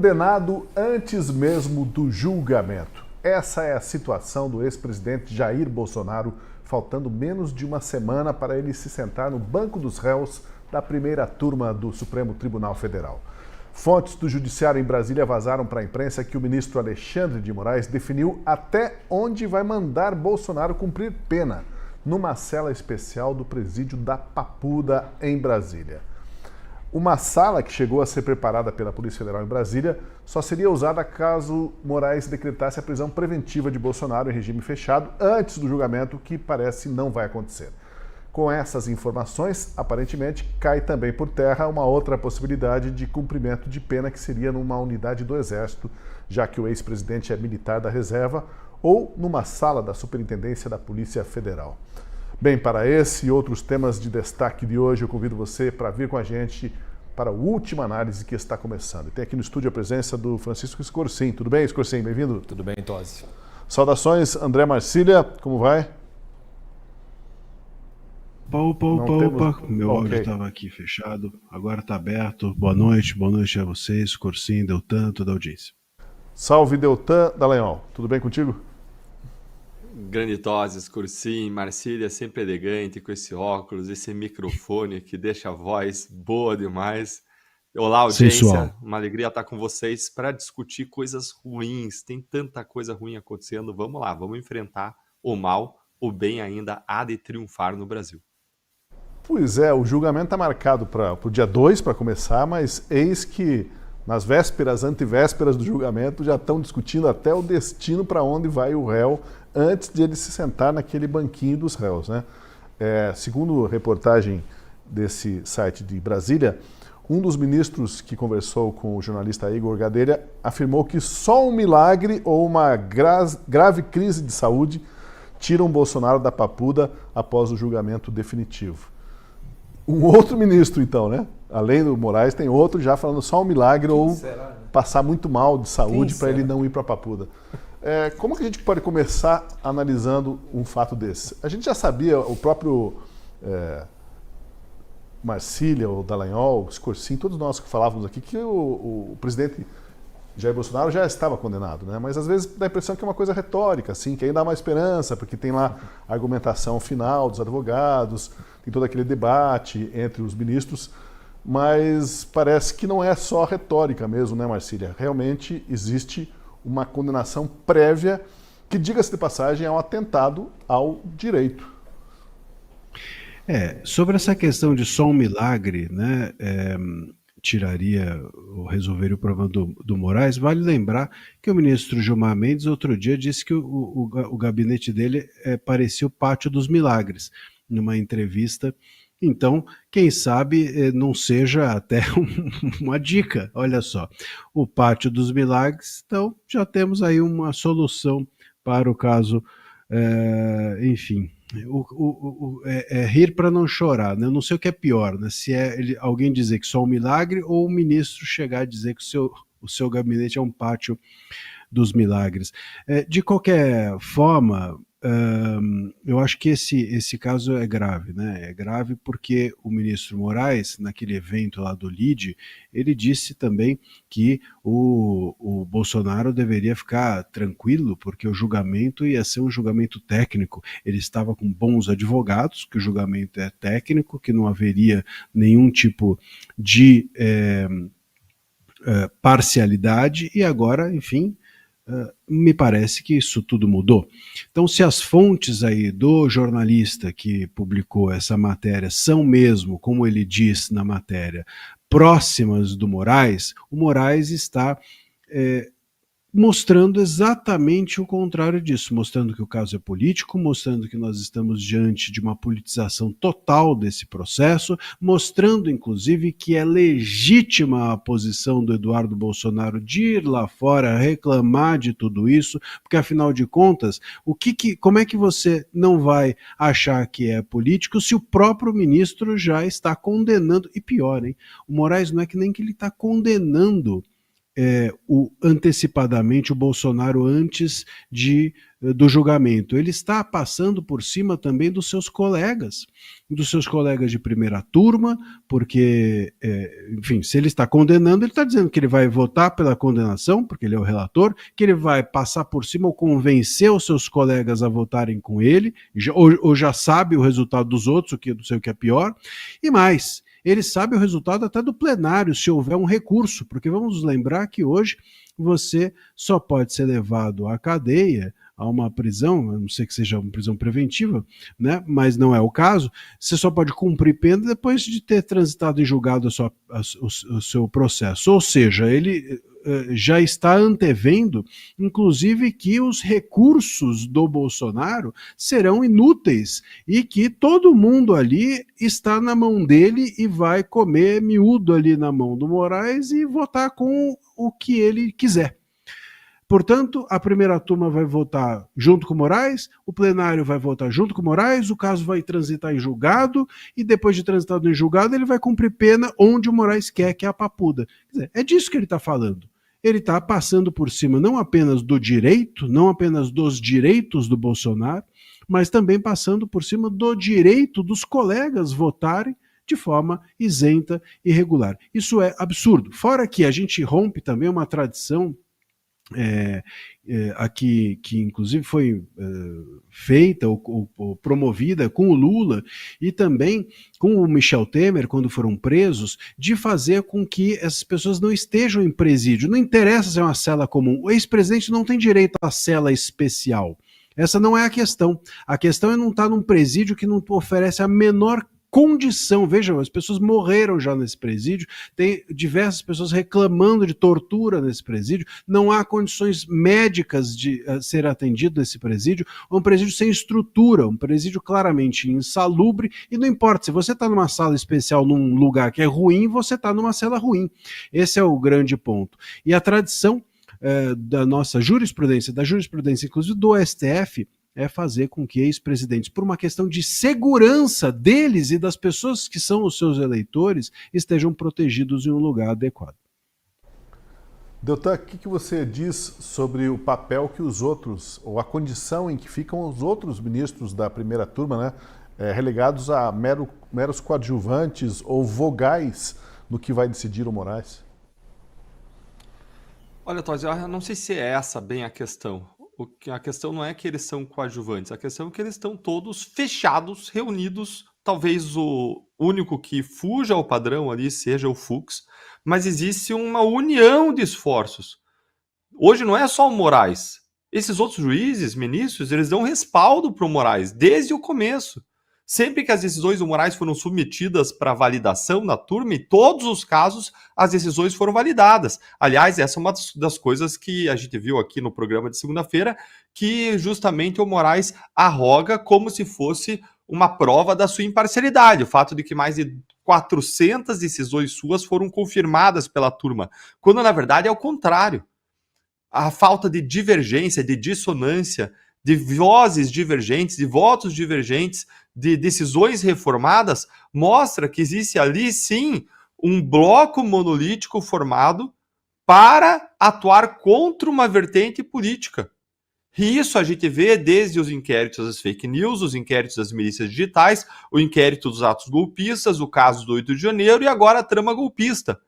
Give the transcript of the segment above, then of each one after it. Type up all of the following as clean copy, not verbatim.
condenado antes mesmo do julgamento. Essa é a situação do ex-presidente Jair Bolsonaro, faltando menos de uma semana para ele se sentar no banco dos réus da primeira turma do Supremo Tribunal Federal. Fontes do Judiciário em Brasília vazaram para a imprensa que o ministro Alexandre de Moraes definiu até onde vai mandar Bolsonaro cumprir pena, numa cela especial do presídio da Papuda, em Brasília. Uma sala que chegou a ser preparada pela Polícia Federal em Brasília só seria usada caso Moraes decretasse a prisão preventiva de Bolsonaro em regime fechado antes do julgamento, que parece não vai acontecer. Com essas informações, aparentemente, cai também por terra uma outra possibilidade de cumprimento de pena, que seria numa unidade do Exército, já que o ex-presidente é militar da reserva, ou numa sala da Superintendência da Polícia Federal. Bem, para esse e outros temas de destaque de hoje, eu convido você para vir com a gente para a última análise que está começando. E tem aqui no estúdio a presença do Francisco Escorcim. Tudo bem, Escorcim? Bem-vindo. Tudo bem, Tosi. Saudações, André Marcília. Como vai? Opa. Meu áudio estava aqui fechado, agora está aberto. Boa noite a vocês, Escorcim, Deltan, toda a audiência. Salve, Deltan Dallagnol. Tudo bem contigo? Grande Tosi, Escorcim, Marcília, sempre elegante, com esse óculos, esse microfone que deixa a voz boa demais. Olá, audiência. Sensual. Uma alegria estar com vocês para discutir coisas ruins. Tem tanta coisa ruim acontecendo. Vamos lá, vamos enfrentar o mal. O bem ainda há de triunfar no Brasil. Pois é, o julgamento está marcado para o dia 2 para começar, mas eis que nas vésperas, antevésperas do julgamento, já estão discutindo até o destino para onde vai o réu antes de ele se sentar naquele banquinho dos réus, né? Segundo reportagem desse site de Brasília, um dos ministros que conversou com o jornalista Igor Gadelha afirmou que só um milagre ou uma grave crise de saúde tiram Bolsonaro da Papuda após o julgamento definitivo. Um outro ministro, então, né? Além do Moraes, tem outro já falando só um milagre ou passar muito mal de saúde para ele não ir para a Papuda. Como que a gente pode começar analisando um fato desse? A gente já sabia, o próprio Marcília, o Dallagnol, o Escorcim, todos nós que falávamos aqui, que o presidente Jair Bolsonaro já estava condenado, né? Mas às vezes dá a impressão que é uma coisa retórica, assim, que aí dá uma esperança, porque tem lá a argumentação final dos advogados, tem todo aquele debate entre os ministros, mas parece que não é só retórica mesmo, né, Marcília? Realmente existe uma condenação prévia que, diga-se de passagem, é um atentado ao direito. Sobre essa questão de só um milagre, né, tiraria ou resolveria o problema do Moraes, vale lembrar que o ministro Gilmar Mendes outro dia disse que o gabinete dele parecia o Pátio dos Milagres, numa entrevista. Então, quem sabe não seja até uma dica. Olha só, o Pátio dos Milagres, então já temos aí uma solução para o caso, enfim. Rir para não chorar, né? Eu não sei o que é pior, né? Se alguém dizer que só um milagre ou o ministro chegar a dizer que o seu gabinete é um pátio dos milagres. De qualquer forma, eu acho que esse caso é grave, né? É grave porque o ministro Moraes, naquele evento lá do LIDE, ele disse também que o Bolsonaro deveria ficar tranquilo, porque o julgamento ia ser um julgamento técnico. Ele estava com bons advogados, que o julgamento é técnico, que não haveria nenhum tipo de parcialidade, e agora, enfim, me parece que isso tudo mudou. Então, se as fontes aí do jornalista que publicou essa matéria são mesmo, como ele diz na matéria, próximas do Moraes, o Moraes está mostrando exatamente o contrário disso, mostrando que o caso é político, mostrando que nós estamos diante de uma politização total desse processo, mostrando, inclusive, que é legítima a posição do Eduardo Bolsonaro de ir lá fora reclamar de tudo isso, porque, afinal de contas, como é que você não vai achar que é político se o próprio ministro já está condenando, e pior, hein? O Moraes não é que nem que ele está condenando antecipadamente o Bolsonaro antes do julgamento. Ele está passando por cima também dos seus colegas de primeira turma, porque, enfim, se ele está condenando, ele está dizendo que ele vai votar pela condenação, porque ele é o relator, que ele vai passar por cima ou convencer os seus colegas a votarem com ele, ou já sabe o resultado dos outros, não sei o que é pior, e mais, ele sabe o resultado até do plenário, se houver um recurso, porque vamos lembrar que hoje você só pode ser levado à cadeia, a uma prisão, a não ser que seja uma prisão preventiva, né? Mas não é o caso, você só pode cumprir pena depois de ter transitado em julgado o seu processo. Ou seja, ele já está antevendo, inclusive, que os recursos do Bolsonaro serão inúteis e que todo mundo ali está na mão dele e vai comer miúdo ali na mão do Moraes e votar com o que ele quiser. Portanto, a primeira turma vai votar junto com o Moraes, o plenário vai votar junto com o Moraes, o caso vai transitar em julgado e depois de transitado em julgado ele vai cumprir pena onde o Moraes quer, que é a papuda. Quer dizer, é disso que ele está falando. Ele está passando por cima não apenas do direito, não apenas dos direitos do Bolsonaro, mas também passando por cima do direito dos colegas votarem de forma isenta e regular. Isso é absurdo. Fora que a gente rompe também uma tradição aqui, que inclusive foi feita ou promovida com o Lula e também com o Michel Temer, quando foram presos, de fazer com que essas pessoas não estejam em presídio. Não interessa se é uma cela comum. O ex-presidente não tem direito à cela especial. Essa não é a questão. A questão é não estar num presídio que não oferece a menor condição. Vejam, as pessoas morreram já nesse presídio, tem diversas pessoas reclamando de tortura nesse presídio, não há condições médicas de ser atendido nesse presídio, um presídio sem estrutura, um presídio claramente insalubre, e não importa, se você está numa sala especial num lugar que é ruim, você está numa cela ruim. Esse é o grande ponto. E a tradição da nossa jurisprudência, inclusive do STF, é fazer com que ex-presidentes, por uma questão de segurança deles e das pessoas que são os seus eleitores, estejam protegidos em um lugar adequado. Deltan, o que você diz sobre o papel que os outros, ou a condição em que ficam os outros ministros da primeira turma, né, relegados a meros coadjuvantes ou vogais no que vai decidir o Moraes? Olha, Tosi, eu não sei se é essa bem a questão. A questão não é que eles são coadjuvantes, a questão é que eles estão todos fechados, reunidos. Talvez o único que fuja ao padrão ali seja o Fux, mas existe uma união de esforços. Hoje não é só o Moraes. Esses outros juízes, ministros, eles dão respaldo para o Moraes desde o começo. Sempre que as decisões do Moraes foram submetidas para validação na turma, em todos os casos, as decisões foram validadas. Aliás, essa é uma das coisas que a gente viu aqui no programa de segunda-feira, que justamente o Moraes arroga como se fosse uma prova da sua imparcialidade. O fato de que mais de 400 decisões suas foram confirmadas pela turma, quando na verdade é o contrário. A falta de divergência, de dissonância, de vozes divergentes, de votos divergentes, de decisões reformadas, mostra que existe ali, sim, um bloco monolítico formado para atuar contra uma vertente política. E isso a gente vê desde os inquéritos das fake news, os inquéritos das milícias digitais, o inquérito dos atos golpistas, o caso do 8 de janeiro e agora a trama golpista.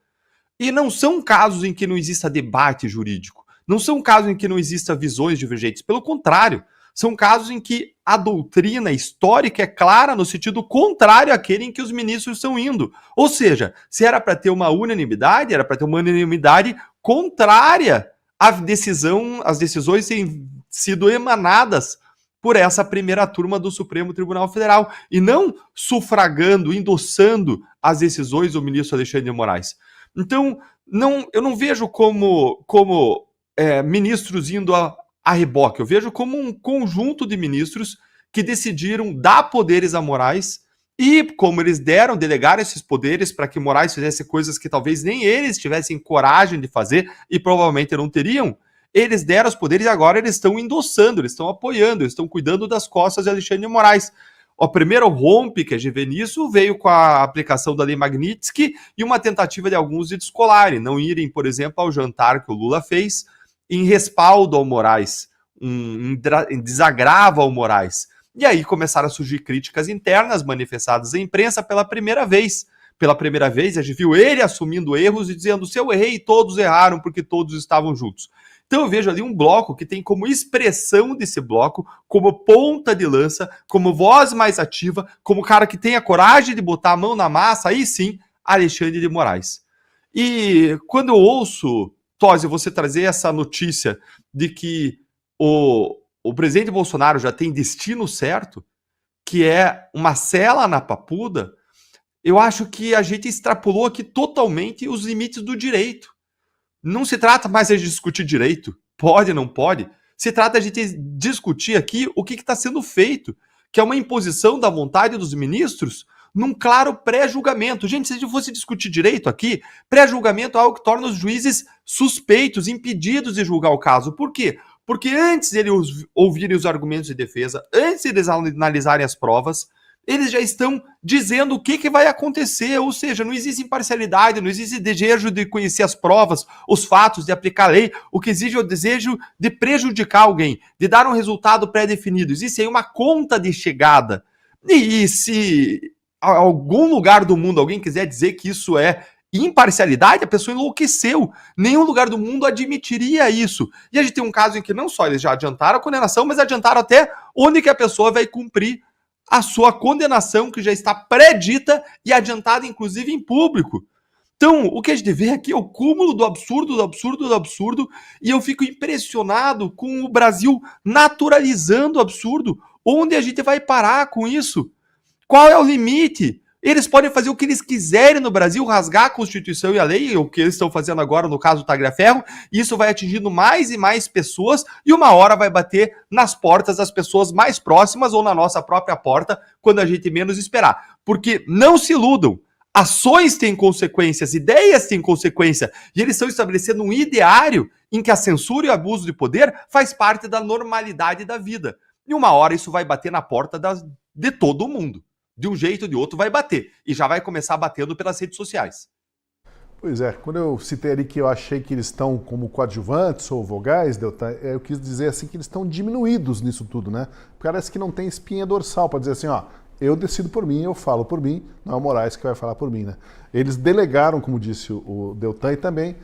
E não são casos em que não exista debate jurídico. Não são casos em que não exista visões divergentes. Pelo contrário, são casos em que a doutrina histórica é clara no sentido contrário àquele em que os ministros estão indo. Ou seja, se era para ter uma unanimidade, era para ter uma unanimidade contrária à decisão, as decisões têm sido emanadas por essa primeira turma do Supremo Tribunal Federal, e não sufragando, endossando as decisões do ministro Alexandre de Moraes. Então, eu não vejo como ministros indo a reboque, eu vejo como um conjunto de ministros que decidiram dar poderes a Moraes, e como eles delegaram esses poderes para que Moraes fizesse coisas que talvez nem eles tivessem coragem de fazer e provavelmente não teriam, eles deram os poderes e agora eles estão endossando, eles estão apoiando, eles estão cuidando das costas de Alexandre de Moraes. O primeiro rompe que a gente vê nisso veio com a aplicação da Lei Magnitsky e uma tentativa de alguns de descolarem, não irem, por exemplo, ao jantar que o Lula fez em respaldo ao Moraes, em desagravo ao Moraes. E aí começaram a surgir críticas internas manifestadas à imprensa pela primeira vez. Pela primeira vez, a gente viu ele assumindo erros e dizendo: se eu errei, todos erraram porque todos estavam juntos. Então eu vejo ali um bloco que tem como expressão desse bloco, como ponta de lança, como voz mais ativa, como cara que tem a coragem de botar a mão na massa, aí sim, Alexandre de Moraes. E quando eu ouço, Tosi, você trazer essa notícia de que o presidente Bolsonaro já tem destino certo, que é uma cela na Papuda, eu acho que a gente extrapolou aqui totalmente os limites do direito. Não se trata mais de discutir direito, pode, não pode. Se trata de discutir aqui o que está sendo feito, que é uma imposição da vontade dos ministros num claro pré-julgamento. Gente, se a gente fosse discutir direito aqui, pré-julgamento é algo que torna os juízes suspeitos, impedidos de julgar o caso. Por quê? Porque antes de eles ouvirem os argumentos de defesa, antes de eles analisarem as provas, eles já estão dizendo o que vai acontecer, ou seja, não existe imparcialidade, não existe desejo de conhecer as provas, os fatos, de aplicar a lei, o que exige é o desejo de prejudicar alguém, de dar um resultado pré-definido. Existe aí uma conta de chegada. E se em algum lugar do mundo alguém quiser dizer que isso é imparcialidade, a pessoa enlouqueceu. Nenhum lugar do mundo admitiria isso. E a gente tem um caso em que não só eles já adiantaram a condenação, mas adiantaram até onde que a pessoa vai cumprir a sua condenação, que já está predita e adiantada, inclusive, em público. Então, o que a gente vê aqui é o cúmulo do absurdo, do absurdo, do absurdo, e eu fico impressionado com o Brasil naturalizando o absurdo. Onde a gente vai parar com isso? Qual é o limite? Eles podem fazer o que eles quiserem no Brasil, rasgar a Constituição e a lei, o que eles estão fazendo agora no caso do Tagliaferro, e isso vai atingindo mais e mais pessoas, e uma hora vai bater nas portas das pessoas mais próximas ou na nossa própria porta, quando a gente menos esperar. Porque não se iludam, ações têm consequências, ideias têm consequência, e eles estão estabelecendo um ideário em que a censura e o abuso de poder faz parte da normalidade da vida. E uma hora isso vai bater na porta de todo mundo. De um jeito ou de outro vai bater. E já vai começar batendo pelas redes sociais. Pois é, quando eu citei ali que eu achei que eles estão como coadjuvantes ou vogais, eu quis dizer assim que eles estão diminuídos nisso tudo, né? Parece que não tem espinha dorsal para dizer assim, ó, eu decido por mim, eu falo por mim, não é o Moraes que vai falar por mim, né? Eles delegaram, como disse o Deltan, e também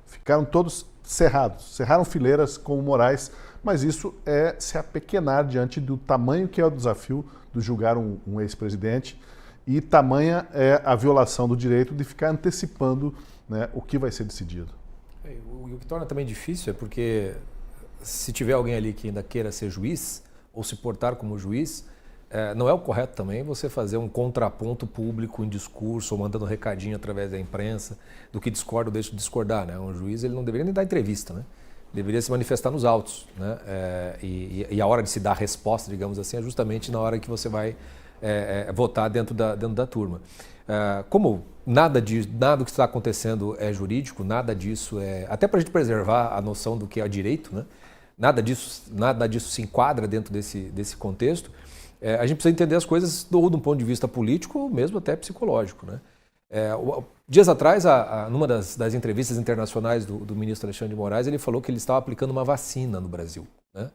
ficaram todos cerraram fileiras com o Moraes, mas isso é se apequenar diante do tamanho que é o desafio de julgar um ex-presidente, e tamanha é a violação do direito de ficar antecipando, né, o que vai ser decidido. O que torna também difícil é porque se tiver alguém ali que ainda queira ser juiz ou se portar como juiz, não é o correto também você fazer um contraponto público em discurso ou mandando recadinho através da imprensa do que discorda ou deixa de discordar, né? Um juiz ele não deveria nem dar entrevista, né? Deveria se manifestar nos autos, né? E a hora de se dar resposta, digamos assim, é justamente na hora que você vai votar dentro da turma. Como nada do que está acontecendo é jurídico, nada disso até para a gente preservar a noção do que é direito, né? Nada disso se enquadra dentro desse contexto. A gente precisa entender as coisas de um ponto de vista político, ou mesmo até psicológico, né? Dias atrás, numa das entrevistas internacionais do ministro Alexandre de Moraes, ele falou que ele estava aplicando uma vacina no Brasil, né?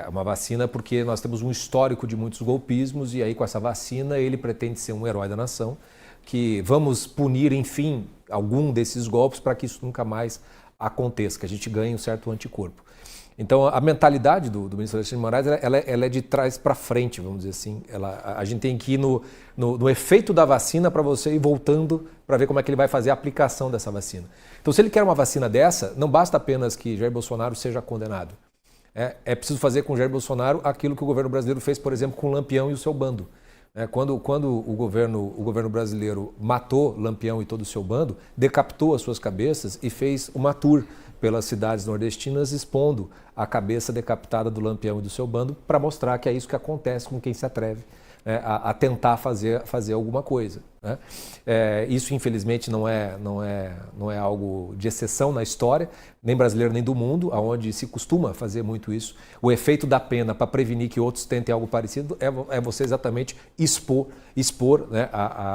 Uma vacina porque nós temos um histórico de muitos golpismos e aí com essa vacina ele pretende ser um herói da nação, que vamos punir, enfim, algum desses golpes para que isso nunca mais aconteça, que a gente ganhe um certo anticorpo. Então, a mentalidade do ministro Alexandre de Moraes ela é de trás para frente, vamos dizer assim. A gente tem que ir no efeito da vacina para você ir voltando para ver como é que ele vai fazer a aplicação dessa vacina. Então, se ele quer uma vacina dessa, não basta apenas que Jair Bolsonaro seja condenado. É preciso fazer com Jair Bolsonaro aquilo que o governo brasileiro fez, por exemplo, com Lampião e o seu bando. Quando o governo brasileiro matou Lampião e todo o seu bando, decapitou as suas cabeças e fez uma tour pelas cidades nordestinas expondo a cabeça decapitada do Lampião e do seu bando para mostrar que é isso que acontece com quem se atreve a tentar fazer alguma coisa, né? Isso, infelizmente, não é algo de exceção na história, nem brasileira nem do mundo, onde se costuma fazer muito isso. O efeito da pena para prevenir que outros tentem algo parecido é você exatamente expor, né,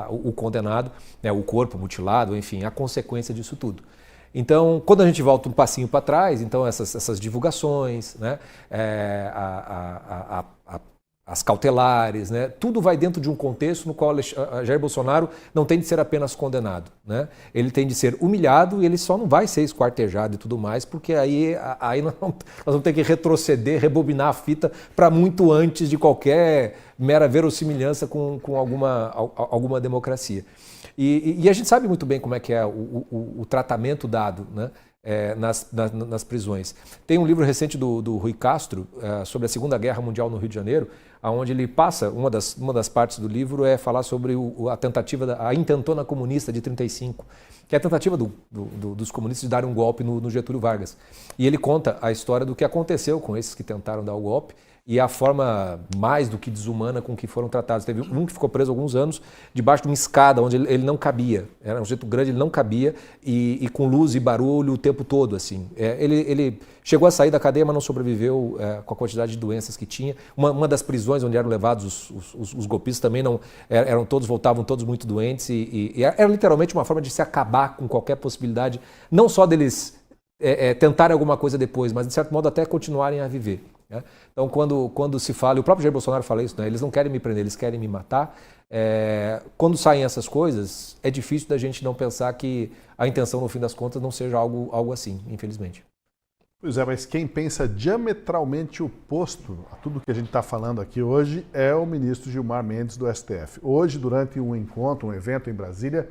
o condenado, né, o corpo mutilado, enfim, a consequência disso tudo. Então, quando a gente volta um passinho para trás, então essas divulgações, né, as cautelares, né, tudo vai dentro de um contexto no qual Jair Bolsonaro não tem de ser apenas condenado, né? Ele tem de ser humilhado e ele só não vai ser esquartejado e tudo mais, porque aí nós vamos ter que retroceder, rebobinar a fita para muito antes de qualquer mera verossimilhança com alguma democracia. E a gente sabe muito bem como é que é o tratamento dado, né, nas prisões. Tem um livro recente do Rui Castro sobre a Segunda Guerra Mundial no Rio de Janeiro, onde ele passa, uma das partes do livro é falar sobre a tentativa, a intentona comunista de 1935, que é a tentativa dos comunistas de dar um golpe no Getúlio Vargas. E ele conta a história do que aconteceu com esses que tentaram dar o golpe, e a forma mais do que desumana com que foram tratados. Teve um que ficou preso alguns anos debaixo de uma escada onde ele não cabia. Era um jeito grande, ele não cabia, e com luz e barulho o tempo todo, assim. Ele chegou a sair da cadeia, mas não sobreviveu com a quantidade de doenças que tinha. Uma das prisões onde eram levados os golpistas também voltavam todos muito doentes, e era literalmente uma forma de se acabar com qualquer possibilidade, não só deles tentarem alguma coisa depois, mas de certo modo até continuarem a viver. Então, quando se fala, e o próprio Jair Bolsonaro fala isso, né? Eles não querem me prender, eles querem me matar. Quando saem essas coisas, é difícil da gente não pensar que a intenção, no fim das contas, não seja algo assim, infelizmente. Pois é, mas quem pensa diametralmente oposto a tudo que a gente está falando aqui hoje é o ministro Gilmar Mendes do STF. Hoje, durante um evento em Brasília,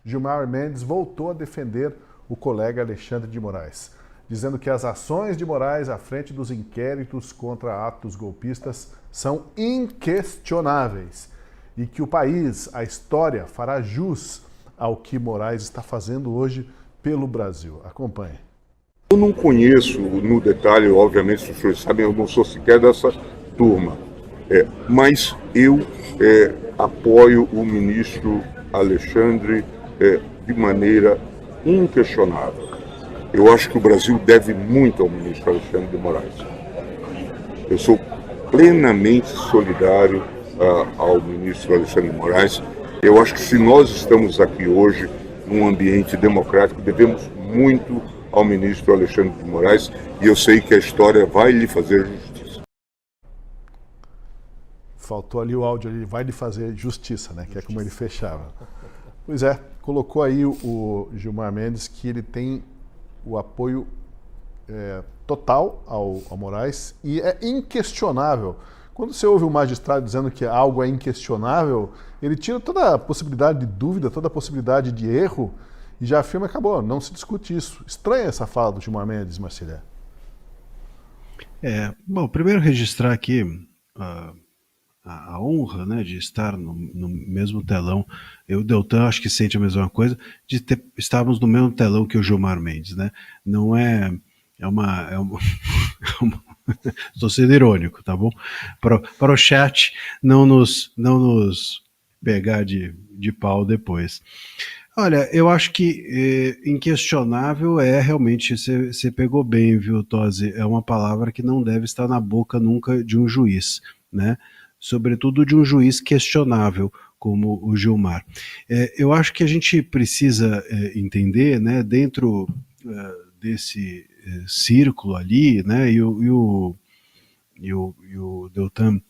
Gilmar Mendes voltou a defender o colega Alexandre de Moraes, dizendo que as ações de Moraes à frente dos inquéritos contra atos golpistas são inquestionáveis e que o país, a história, fará jus ao que Moraes está fazendo hoje pelo Brasil. Acompanhe. Eu não conheço no detalhe, obviamente, os senhores sabem, eu não sou sequer dessa turma, mas eu apoio o ministro Alexandre de maneira inquestionável. Eu acho que o Brasil deve muito ao ministro Alexandre de Moraes. Eu sou plenamente solidário ao ministro Alexandre de Moraes. Eu acho que se nós estamos aqui hoje num ambiente democrático, devemos muito ao ministro Alexandre de Moraes, e eu sei que a história vai lhe fazer justiça. Faltou ali o áudio, ele vai lhe fazer justiça, né? Que é como ele fechava. Pois é, colocou aí o Gilmar Mendes que ele tem o apoio total ao Moraes e é inquestionável. Quando você ouve um magistrado dizendo que algo é inquestionável, ele tira toda a possibilidade de dúvida, toda a possibilidade de erro e já afirma que acabou, não se discute isso. Estranha essa fala do Gilmar Mendes, Marcília. Bom, primeiro registrar aqui a honra, né, de estar no mesmo telão. Eu, Deltan, acho que sente a mesma coisa, de estarmos no mesmo telão que o Gilmar Mendes, né? Não é uma estou sendo irônico, tá bom? Para o chat não nos pegar de pau depois. Olha, eu acho que inquestionável realmente, você pegou bem, viu, Tosi? É uma palavra que não deve estar na boca nunca de um juiz, né? Sobretudo de um juiz questionável como o Gilmar. Eu acho que a gente precisa entender, né, dentro desse círculo ali, né, e o Deltan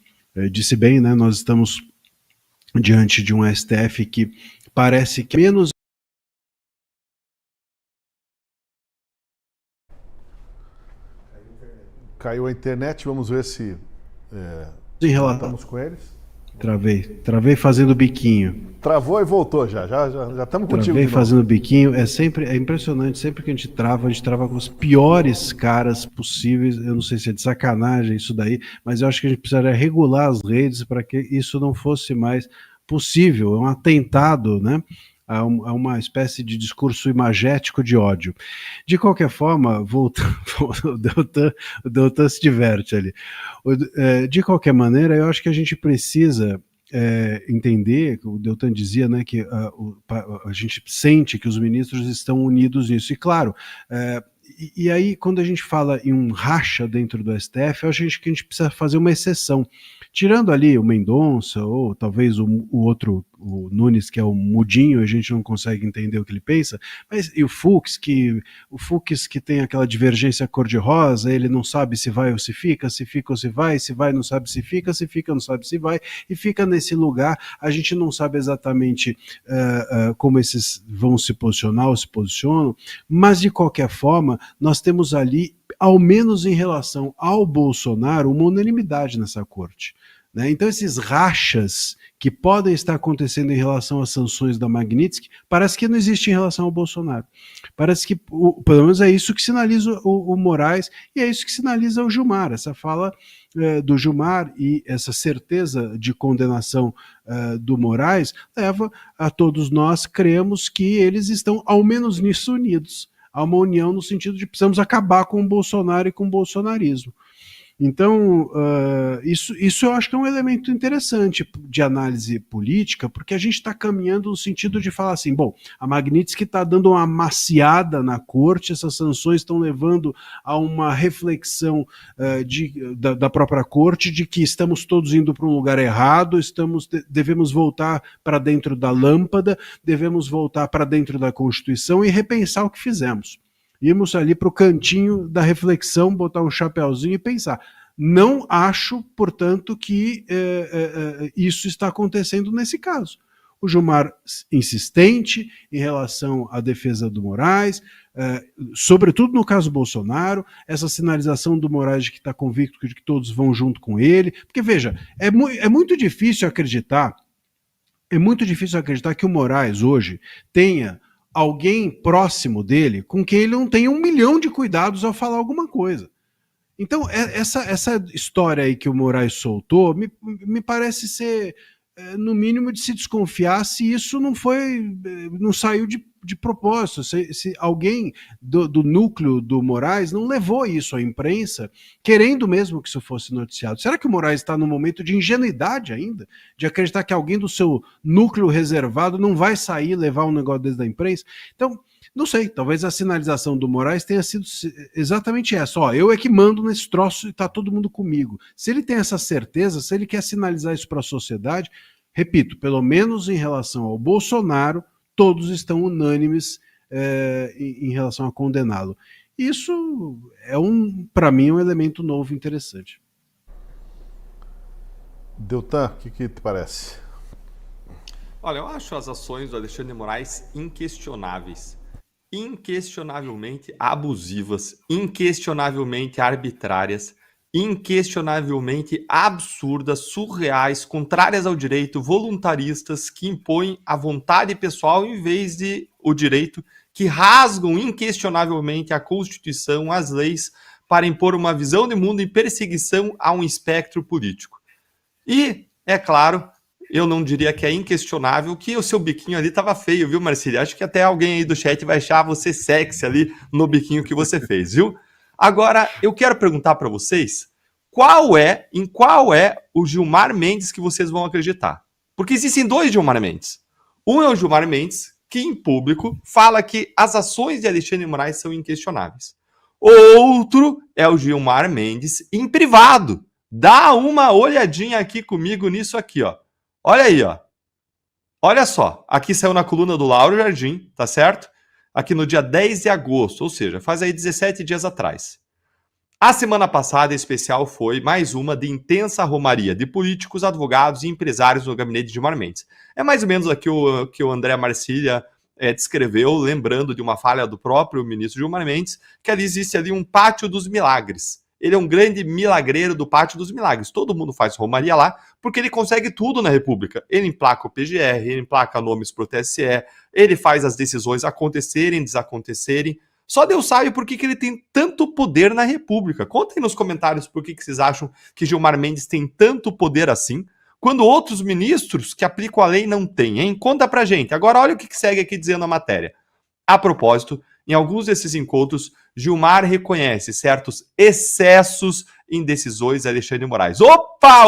disse bem, né, nós estamos diante de um STF que parece que menos... Caiu a internet, vamos ver se estamos com eles. Travei fazendo biquinho. Travou e voltou já estamos contigo. Travei fazendo biquinho, é impressionante, sempre que a gente trava com os piores caras possíveis. Eu não sei se é de sacanagem isso daí, mas eu acho que a gente precisaria regular as redes para que isso não fosse mais possível. É um atentado, né, a uma espécie de discurso imagético de ódio. De qualquer forma, voltando, o Deltan se diverte ali. De qualquer maneira, eu acho que a gente precisa entender, o Deltan dizia, né, que a gente sente que os ministros estão unidos nisso, e claro, e aí quando a gente fala em um racha dentro do STF, eu acho que a gente precisa fazer uma exceção, tirando ali o Mendonça, ou talvez o outro, o Nunes, que é o mudinho, a gente não consegue entender o que ele pensa, mas e o Fux que tem aquela divergência cor-de-rosa, ele não sabe se vai ou se fica ou se vai não sabe se fica não sabe se vai, e fica nesse lugar, a gente não sabe exatamente como esses vão se posicionar ou se posicionam, mas de qualquer forma, nós temos ali, ao menos em relação ao Bolsonaro, uma unanimidade nessa corte. Né? Então esses rachas que podem estar acontecendo em relação às sanções da Magnitsky, parece que não existe em relação ao Bolsonaro. Parece que, pelo menos é isso que sinaliza o Moraes, e é isso que sinaliza o Gilmar, essa fala do Gilmar e essa certeza de condenação do Moraes leva a todos nós cremos que eles estão, ao menos nisso, unidos. Há uma união no sentido de precisamos acabar com o Bolsonaro e com o bolsonarismo. Então, isso eu acho que é um elemento interessante de análise política, porque a gente está caminhando no sentido de falar assim, bom, a Magnitsky está dando uma amaciada na corte, essas sanções estão levando a uma reflexão da própria corte de que estamos todos indo para um lugar errado, devemos voltar para dentro da lâmpada, devemos voltar para dentro da Constituição e repensar o que fizemos. Irmos ali para o cantinho da reflexão, botar um chapéuzinho e pensar. Não acho, portanto, que isso está acontecendo nesse caso. O Gilmar insistente em relação à defesa do Moraes, sobretudo no caso Bolsonaro, essa sinalização do Moraes de que está convicto de que todos vão junto com ele. Porque, veja, é muito difícil acreditar que o Moraes hoje tenha alguém próximo dele com quem ele não tenha 1 milhão de cuidados ao falar alguma coisa. Então, essa história aí que o Moraes soltou me parece ser, no mínimo, de se desconfiar se isso não saiu de propósito, se alguém do núcleo do Moraes não levou isso à imprensa, querendo mesmo que isso fosse noticiado. Será que o Moraes está num momento de ingenuidade ainda? De acreditar que alguém do seu núcleo reservado não vai sair e levar um negócio desse da imprensa? Então, não sei, talvez a sinalização do Moraes tenha sido exatamente essa. Eu é que mando nesse troço e está todo mundo comigo. Se ele tem essa certeza, se ele quer sinalizar isso para a sociedade, repito, pelo menos em relação ao Bolsonaro, todos estão unânimes em relação a condená-lo. Isso é, para mim, um elemento novo e interessante. Deltan, o que te parece? Olha, eu acho as ações do Alexandre de Moraes inquestionáveis. Inquestionavelmente abusivas, inquestionavelmente arbitrárias, inquestionavelmente absurdas, surreais, contrárias ao direito, voluntaristas, que impõem a vontade pessoal em vez de o direito, que rasgam inquestionavelmente a Constituição, as leis, para impor uma visão de mundo em perseguição a um espectro político. E, é claro, eu não diria que é inquestionável que o seu biquinho ali estava feio, viu, Marcília? Acho que até alguém aí do chat vai achar você sexy ali no biquinho que você fez, viu? Agora, eu quero perguntar para vocês em qual é o Gilmar Mendes que vocês vão acreditar. Porque existem 2 Gilmar Mendes. Um é o Gilmar Mendes, que em público fala que as ações de Alexandre de Moraes são inquestionáveis. Outro é o Gilmar Mendes em privado. Dá uma olhadinha aqui comigo nisso aqui, ó. Olha aí, ó. Olha só. Aqui saiu na coluna do Lauro Jardim, tá certo? Aqui no dia 10 de agosto, ou seja, faz aí 17 dias atrás. A semana passada, em especial, foi mais uma de intensa romaria de políticos, advogados e empresários no gabinete de Gilmar Mendes. É mais ou menos aqui o que o André Marcília descreveu, lembrando de uma falha do próprio ministro Gilmar Mendes, que ali existe ali um pátio dos milagres. Ele é um grande milagreiro do Pátio dos Milagres. Todo mundo faz romaria lá, porque ele consegue tudo na República. Ele emplaca o PGR, ele emplaca nomes para o TSE, ele faz as decisões acontecerem, desacontecerem. Só Deus sabe por que ele tem tanto poder na República. Contem nos comentários por que vocês acham que Gilmar Mendes tem tanto poder assim, quando outros ministros que aplicam a lei não têm, hein? Conta pra gente. Agora olha o que segue aqui dizendo a matéria. A propósito, em alguns desses encontros, Gilmar reconhece certos excessos em decisões de Alexandre de Moraes. Opa!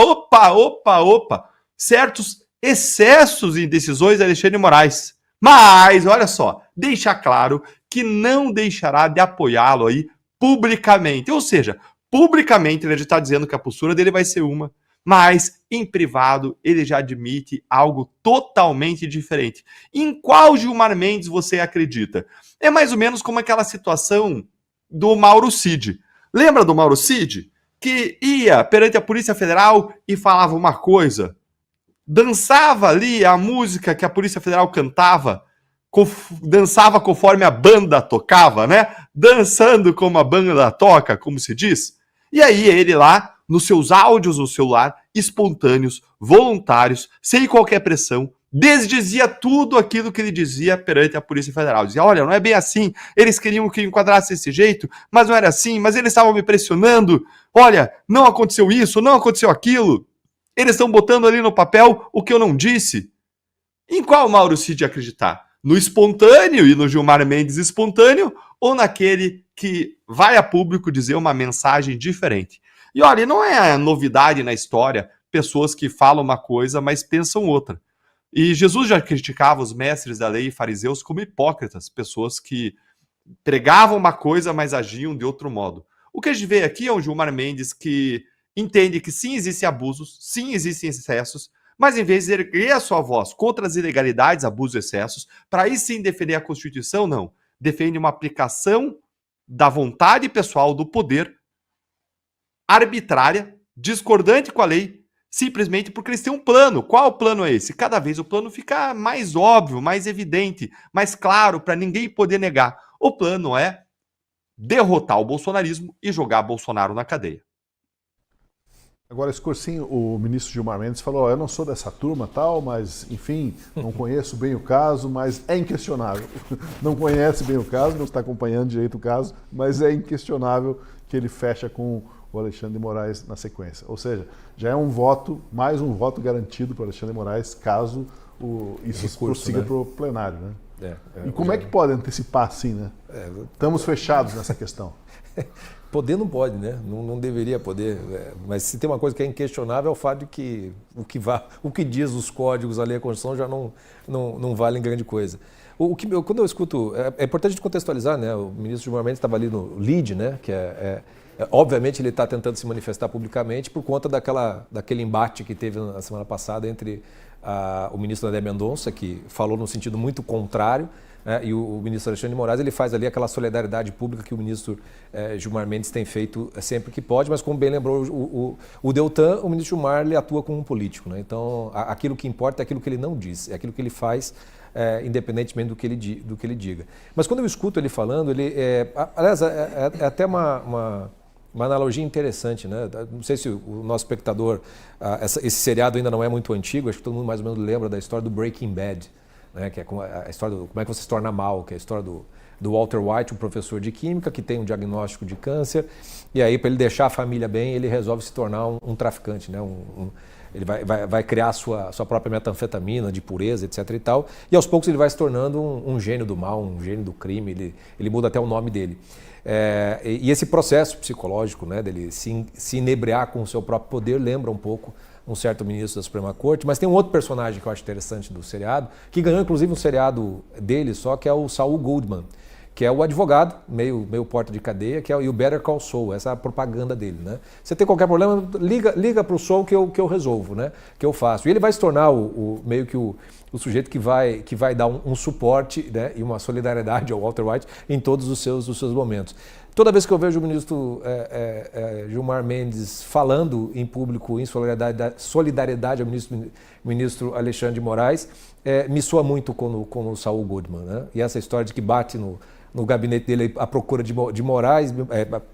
certos excessos em decisões de Alexandre de Moraes. Mas, olha só, deixa claro que não deixará de apoiá-lo aí publicamente. Ou seja, publicamente ele já está dizendo que a postura dele vai ser uma, mas em privado ele já admite algo totalmente diferente. Em qual Gilmar Mendes você acredita? É mais ou menos como aquela situação do Mauro Cid. Lembra do Mauro Cid? Que ia perante a Polícia Federal e falava uma coisa, dançava ali a música que a Polícia Federal cantava, dançava conforme a banda tocava, né? Dançando como a banda toca, como se diz. E aí ele lá, nos seus áudios no celular, espontâneos, voluntários, sem qualquer pressão, desdizia tudo aquilo que ele dizia perante a Polícia Federal. Dizia, olha, não é bem assim, eles queriam que eu enquadrasse desse jeito, mas não era assim, mas eles estavam me pressionando, olha, não aconteceu isso, não aconteceu aquilo, eles estão botando ali no papel o que eu não disse. Em qual Mauro Cid acreditar? No espontâneo e no Gilmar Mendes espontâneo, ou naquele que vai a público dizer uma mensagem diferente? E olha, não é novidade na história pessoas que falam uma coisa, mas pensam outra. E Jesus já criticava os mestres da lei e fariseus como hipócritas, pessoas que pregavam uma coisa, mas agiam de outro modo. O que a gente vê aqui é um Gilmar Mendes que entende que sim, existem abusos, sim, existem excessos, mas em vez de erguer a sua voz contra as ilegalidades, abusos e excessos, para aí sim defender a Constituição, não. Defende uma aplicação da vontade pessoal do poder arbitrária, discordante com a lei, simplesmente porque eles têm um plano. Qual plano é esse? Cada vez o plano fica mais óbvio, mais evidente, mais claro, para ninguém poder negar. O plano é derrotar o bolsonarismo e jogar Bolsonaro na cadeia. Agora, esse cursinho, o ministro Gilmar Mendes falou, eu não sou dessa turma tal, mas, enfim, não conheço bem o caso, mas é inquestionável. Não conhece bem o caso, não está acompanhando direito o caso, mas é inquestionável que ele fecha com o Alexandre de Moraes na sequência. Ou seja, já é um voto, mais um voto garantido para o Alexandre de Moraes, caso isso prossiga para o plenário, né? E como é que pode antecipar assim, né? Estamos fechados nessa questão. Poder não pode, né? Não deveria poder. Mas se tem uma coisa que é inquestionável é o fato de que o que diz os códigos, a lei e a Constituição já não valem grande coisa. Quando eu escuto, é importante contextualizar, né? O ministro Gilmar Mendes estava ali no lead, né? Que obviamente ele está tentando se manifestar publicamente por conta daquele embate que teve na semana passada entre o ministro André Mendonça, que falou no sentido muito contrário, né, e o ministro Alexandre de Moraes. Ele faz ali aquela solidariedade pública que o ministro Gilmar Mendes tem feito sempre que pode, mas como bem lembrou o Deltan, o ministro Gilmar ele atua como um político, né? Então aquilo que importa é aquilo que ele não diz, é aquilo que ele faz, independentemente do que ele diga. Mas quando eu escuto ele falando, aliás, é até uma analogia interessante, né? Não sei se o nosso espectador, esse seriado ainda não é muito antigo, acho que todo mundo mais ou menos lembra da história do Breaking Bad, né? Que é a história do como é que você se torna mal, que é a história do Walter White, um professor de química que tem um diagnóstico de câncer, e aí para ele deixar a família bem, ele resolve se tornar um traficante, né? Ele vai criar a sua própria metanfetamina de pureza, etc. e tal, e aos poucos ele vai se tornando um gênio do mal, um gênio do crime, ele muda até o nome dele. E esse processo psicológico, né, dele se inebriar com o seu próprio poder lembra um pouco um certo ministro da Suprema Corte, mas tem um outro personagem que eu acho interessante do seriado, que ganhou inclusive um seriado dele só, que é o Saul Goodman, que é o advogado, meio porta de cadeia, que é o Better Call Saul, essa é a propaganda dele, né? Você tem qualquer problema, liga para o Saul que eu resolvo, né? Que eu faço. E ele vai se tornar meio que o sujeito que vai dar um suporte, né, e uma solidariedade ao Walter White em todos os seus momentos. Toda vez que eu vejo o ministro Gilmar Mendes falando em público em solidariedade ao ministro Alexandre de Moraes, me soa muito com o Saul Goodman, né? E essa história de que bate no gabinete dele à procura de Moraes,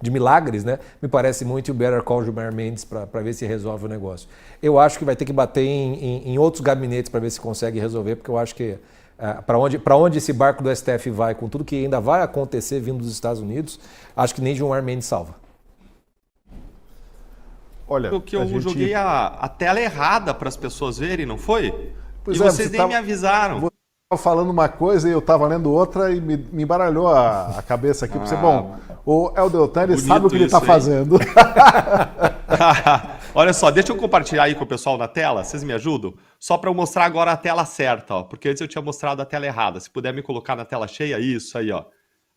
de milagres, né? Me parece muito o Better Call Gilmar Mendes para ver se resolve o negócio. Eu acho que vai ter que bater em outros gabinetes para ver se consegue resolver, porque eu acho que para onde esse barco do STF vai, com tudo que ainda vai acontecer vindo dos Estados Unidos, acho que nem Gilmar Mendes salva. Olha, porque eu joguei a tela errada para as pessoas verem, não foi? Pois e vocês nem me avisaram. Você estava falando uma coisa e eu estava lendo outra e me embaralhou a cabeça aqui. Bom, o El Deltan, ele sabe o que ele está fazendo. Olha só, deixa eu compartilhar aí com o pessoal na tela, vocês me ajudam? Só para eu mostrar agora a tela certa, ó, porque antes eu tinha mostrado a tela errada. Se puder me colocar na tela cheia, isso aí, ó.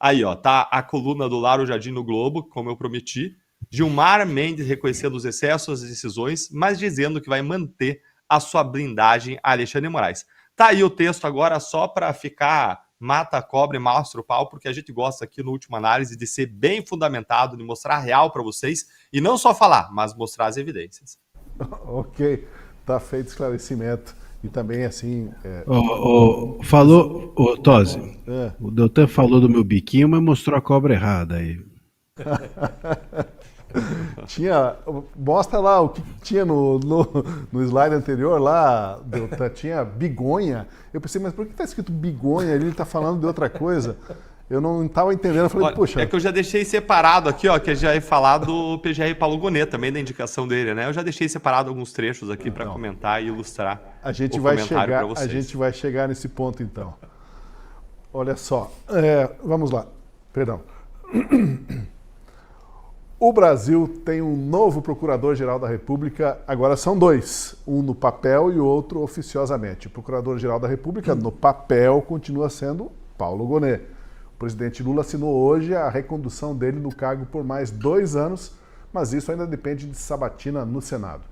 Aí, ó, tá a coluna do Laro Jardim no Globo, como eu prometi. Gilmar Mendes reconhecendo os excessos, as decisões, mas dizendo que vai manter a sua blindagem a Alexandre de Moraes. Tá aí o texto agora só para ficar mata a cobra e mostra o pau, porque a gente gosta aqui no Última Análise de ser bem fundamentado, de mostrar a real para vocês, e não só falar, mas mostrar as evidências. Ok, tá feito esclarecimento. E também, assim... Falou, Tosi, o Deltan falou do meu biquinho, mas mostrou a cobra errada aí. Mostra lá o que tinha no slide anterior lá, Deltan, tinha bigonha. Eu pensei, mas por que está escrito bigonha? Ele está falando de outra coisa. Eu não estava entendendo, eu falei, puxa... É que eu já deixei separado aqui, ó, que eu já ia falar do PGR Paulo Gonet, também da indicação dele, né? Eu já deixei separado alguns trechos aqui para comentar e ilustrar a gente o vai comentário chegar, para vocês. A gente vai chegar nesse ponto, então. Olha só, vamos lá, perdão. O Brasil tem um novo Procurador-Geral da República, agora são dois, um no papel e o outro oficiosamente. O Procurador-Geral da República, no papel, continua sendo Paulo Gonet. O presidente Lula assinou hoje a recondução dele no cargo por mais 2 anos, mas isso ainda depende de sabatina no Senado.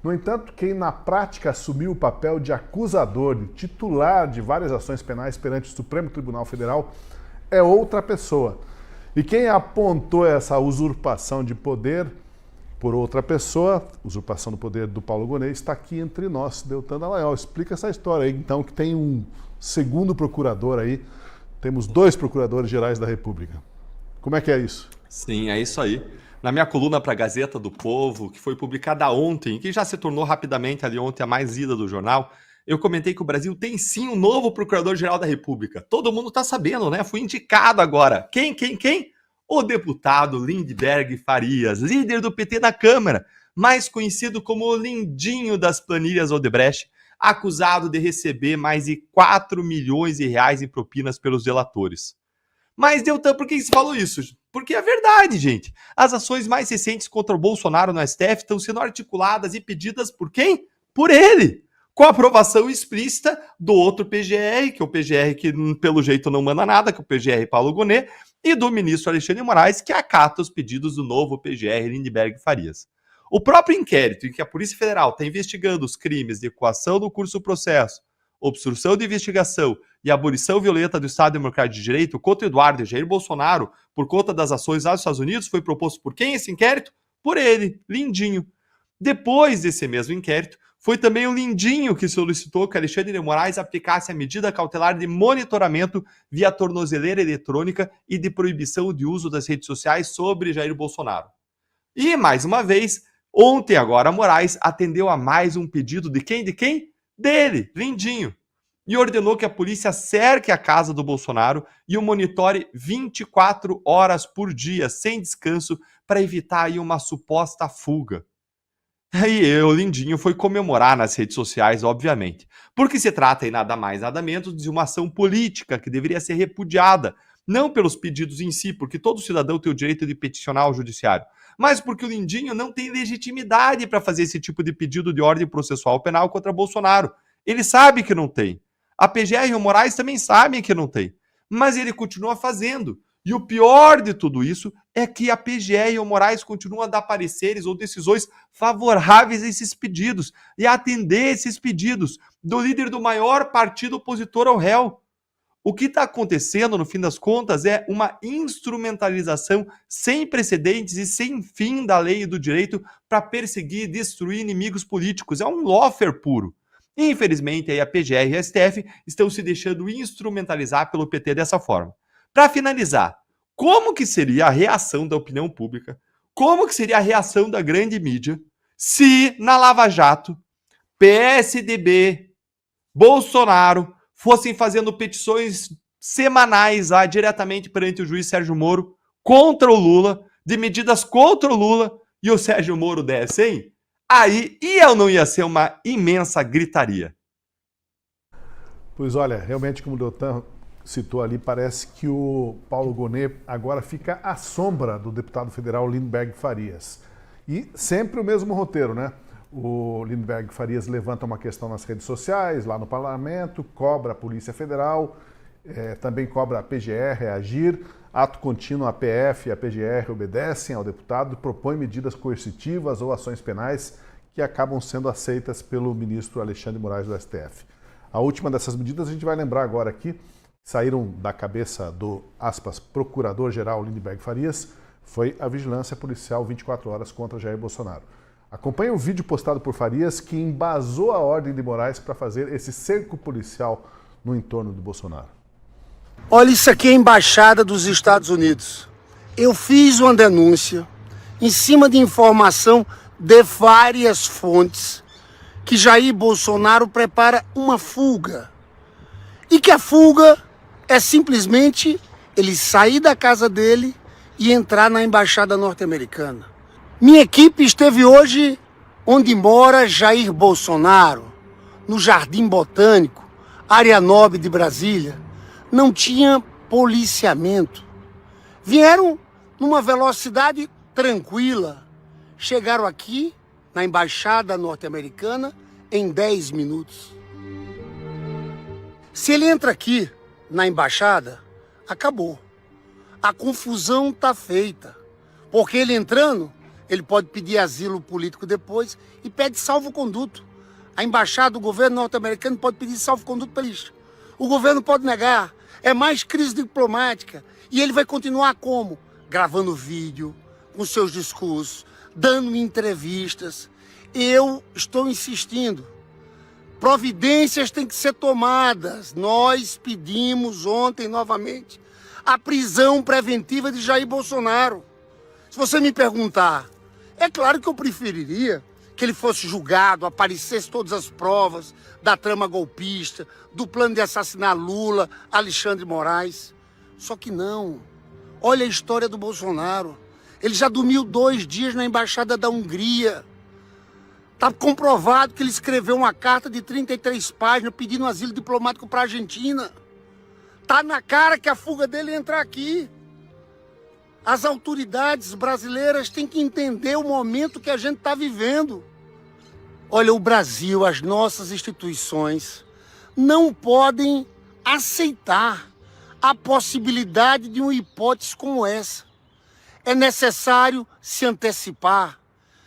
No entanto, quem na prática assumiu o papel de acusador, de titular de várias ações penais perante o Supremo Tribunal Federal é outra pessoa. E quem apontou essa usurpação de poder por outra pessoa, usurpação do poder do Paulo Gonet, está aqui entre nós, Deltan Dallagnol. Explica essa história aí, então, que tem um segundo procurador aí. Temos 2 procuradores gerais da República. Como é que é isso? Sim, é isso aí. Na minha coluna para a Gazeta do Povo, que foi publicada ontem, que já se tornou rapidamente ali ontem a mais lida do jornal, eu comentei que o Brasil tem sim um novo Procurador-Geral da República. Todo mundo está sabendo, né? Fui indicado agora. Quem? O deputado Lindbergh Farias, líder do PT na Câmara, mais conhecido como o Lindinho das planilhas Odebrecht, acusado de receber mais de 4 milhões de reais em propinas pelos delatores. Mas, Deltan, por que você falou isso? Porque é verdade, gente. As ações mais recentes contra o Bolsonaro no STF estão sendo articuladas e pedidas por quem? Por ele. Com a aprovação explícita do outro PGR, que é o PGR que pelo jeito não manda nada, que é o PGR Paulo Gonet, e do ministro Alexandre de Moraes, que acata os pedidos do novo PGR Lindbergh Farias. O próprio inquérito em que a Polícia Federal está investigando os crimes de coação do curso do processo, obstrução de investigação e abolição violenta do Estado Democrático de Direito contra Eduardo e Jair Bolsonaro por conta das ações lá dos Estados Unidos foi proposto por quem esse inquérito? Por ele, Lindinho. Depois desse mesmo inquérito, foi também o Lindinho que solicitou que Alexandre de Moraes aplicasse a medida cautelar de monitoramento via tornozeleira eletrônica e de proibição de uso das redes sociais sobre Jair Bolsonaro. E, mais uma vez, ontem agora Moraes atendeu a mais um pedido de quem? Dele, Lindinho. E ordenou que a polícia cerque a casa do Bolsonaro e o monitore 24 horas por dia, sem descanso, para evitar aí uma suposta fuga. Aí o Lindinho foi comemorar nas redes sociais, obviamente, porque se trata aí nada mais, nada menos de uma ação política que deveria ser repudiada, não pelos pedidos em si, porque todo cidadão tem o direito de peticionar ao judiciário, mas porque o Lindinho não tem legitimidade para fazer esse tipo de pedido de ordem processual penal contra Bolsonaro. Ele sabe que não tem. A PGR e o Moraes também sabem que não tem, mas ele continua fazendo. E o pior de tudo isso é que a PGR e o Moraes continuam a dar pareceres ou decisões favoráveis a esses pedidos e a atender esses pedidos do líder do maior partido opositor ao réu. O que está acontecendo, no fim das contas, é uma instrumentalização sem precedentes e sem fim da lei e do direito para perseguir e destruir inimigos políticos. É um lawfare puro. Infelizmente, aí a PGR e a STF estão se deixando instrumentalizar pelo PT dessa forma. Para finalizar, como que seria a reação da opinião pública, como que seria a reação da grande mídia se na Lava Jato, PSDB, Bolsonaro fossem fazendo petições semanais lá diretamente perante o juiz Sérgio Moro contra o Lula, de medidas contra o Lula, e o Sérgio Moro desse, hein? Aí ia ou não ia ser uma imensa gritaria? Pois olha, realmente, como o Deltan citou ali, parece que o Paulo Gonet agora fica à sombra do deputado federal Lindbergh Farias. E sempre o mesmo roteiro, né? O Lindenberg Farias levanta uma questão nas redes sociais, lá no parlamento, cobra a Polícia Federal, também cobra a PGR agir, ato contínuo a PF e a PGR obedecem ao deputado e propõem medidas coercitivas ou ações penais que acabam sendo aceitas pelo ministro Alexandre de Moraes do STF. A última dessas medidas a gente vai lembrar agora aqui, saíram da cabeça do, aspas, procurador-geral Lindenberg Farias, foi a vigilância policial 24 horas contra Jair Bolsonaro. Acompanhe o vídeo postado por Farias que embasou a ordem de Moraes para fazer esse cerco policial no entorno do Bolsonaro. Olha, isso aqui é a Embaixada dos Estados Unidos. Eu fiz uma denúncia em cima de informação de várias fontes que Jair Bolsonaro prepara uma fuga. E que a fuga é simplesmente ele sair da casa dele e entrar na Embaixada norte-americana. Minha equipe esteve hoje onde mora Jair Bolsonaro, no Jardim Botânico, área nobre de Brasília. Não tinha policiamento. Vieram numa velocidade tranquila. Chegaram aqui, na Embaixada norte-americana, em 10 minutos. Se ele entra aqui, na Embaixada, acabou. A confusão está feita. Porque ele entrando, ele pode pedir asilo político depois e pede salvo-conduto. A Embaixada, o governo norte-americano pode pedir salvo-conduto para eles. O governo pode negar. É mais crise diplomática. E ele vai continuar como? Gravando vídeo, com seus discursos, dando entrevistas. Eu estou insistindo. Providências têm que ser tomadas. Nós pedimos ontem novamente a prisão preventiva de Jair Bolsonaro. Se você me perguntar, é claro que eu preferiria que ele fosse julgado, aparecesse todas as provas da trama golpista, do plano de assassinar Lula, Alexandre de Moraes. Só que não. Olha a história do Bolsonaro. Ele já dormiu 2 dias na Embaixada da Hungria. Está comprovado que ele escreveu uma carta de 33 páginas pedindo asilo diplomático para a Argentina. Está na cara que a fuga dele é entrar aqui. As autoridades brasileiras têm que entender o momento que a gente está vivendo. Olha, o Brasil, as nossas instituições, não podem aceitar a possibilidade de uma hipótese como essa. É necessário se antecipar.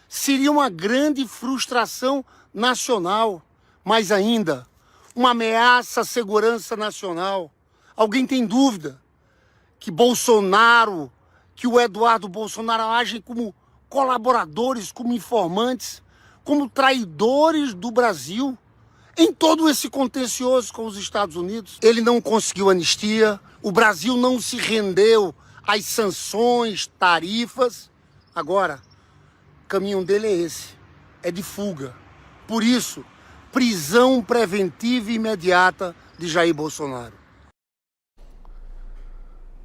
Seria uma grande frustração nacional, mas ainda uma ameaça à segurança nacional. Alguém tem dúvida que Bolsonaro, que o Eduardo Bolsonaro agem como colaboradores, como informantes, como traidores do Brasil em todo esse contencioso com os Estados Unidos? Ele não conseguiu anistia, o Brasil não se rendeu às sanções, tarifas. Agora, o caminho dele é esse, é de fuga. Por isso, prisão preventiva e imediata de Jair Bolsonaro.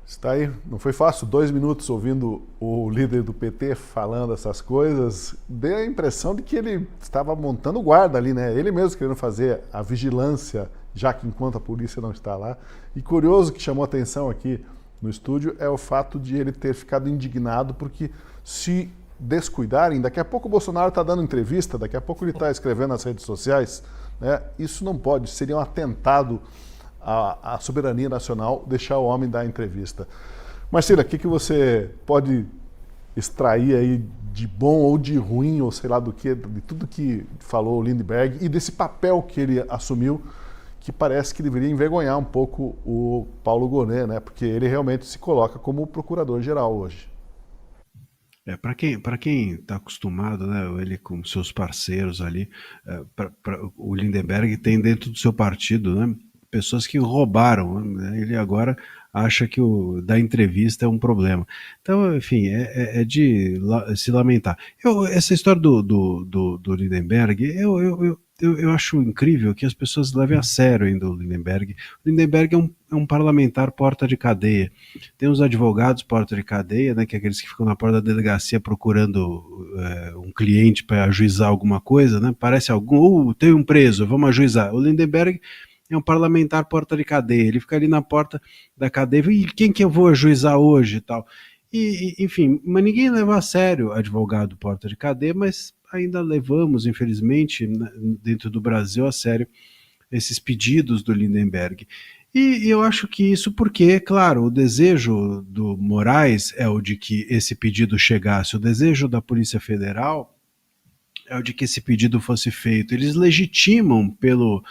Está aí, não foi fácil, 2 minutos ouvindo o líder do PT falando essas coisas, deu a impressão de que ele estava montando guarda ali, né? Ele mesmo querendo fazer a vigilância, já que enquanto a polícia não está lá. E curioso que chamou a atenção aqui no estúdio é o fato de ele ter ficado indignado porque se descuidarem, daqui a pouco o Bolsonaro está dando entrevista, daqui a pouco ele está escrevendo nas redes sociais, né? Isso não pode, seria um atentado à soberania nacional deixar o homem dar entrevista. Marcela, o que você pode extrair aí de bom ou de ruim, ou sei lá do que, de tudo que falou o Lindenberg e desse papel que ele assumiu, que parece que deveria envergonhar um pouco o Paulo Gonet, né? Porque ele realmente se coloca como procurador-geral hoje. Para quem está acostumado, né, ele com seus parceiros ali, o Lindenberg tem dentro do seu partido, né, pessoas que roubaram, né, ele agora acha que dar entrevista é um problema. Então, enfim, é de se lamentar. Essa história do Lindenberg, eu acho incrível que as pessoas levem a sério ainda o Lindenberg. O Lindenberg é um parlamentar porta de cadeia. Tem os advogados porta de cadeia, né, que é aqueles que ficam na porta da delegacia procurando um cliente para ajuizar alguma coisa, né? Parece algum, tem um preso, vamos ajuizar. O Lindenberg é um parlamentar porta de cadeia. Ele fica ali na porta da cadeia, e quem que eu vou ajuizar hoje e tal. Enfim, mas ninguém leva a sério advogado porta de cadeia, mas ainda levamos, infelizmente, dentro do Brasil, a sério esses pedidos do Lindenberg. E eu acho que isso porque, claro, o desejo do Moraes é o de que esse pedido chegasse, o desejo da Polícia Federal é o de que esse pedido fosse feito. Eles legitimam pelo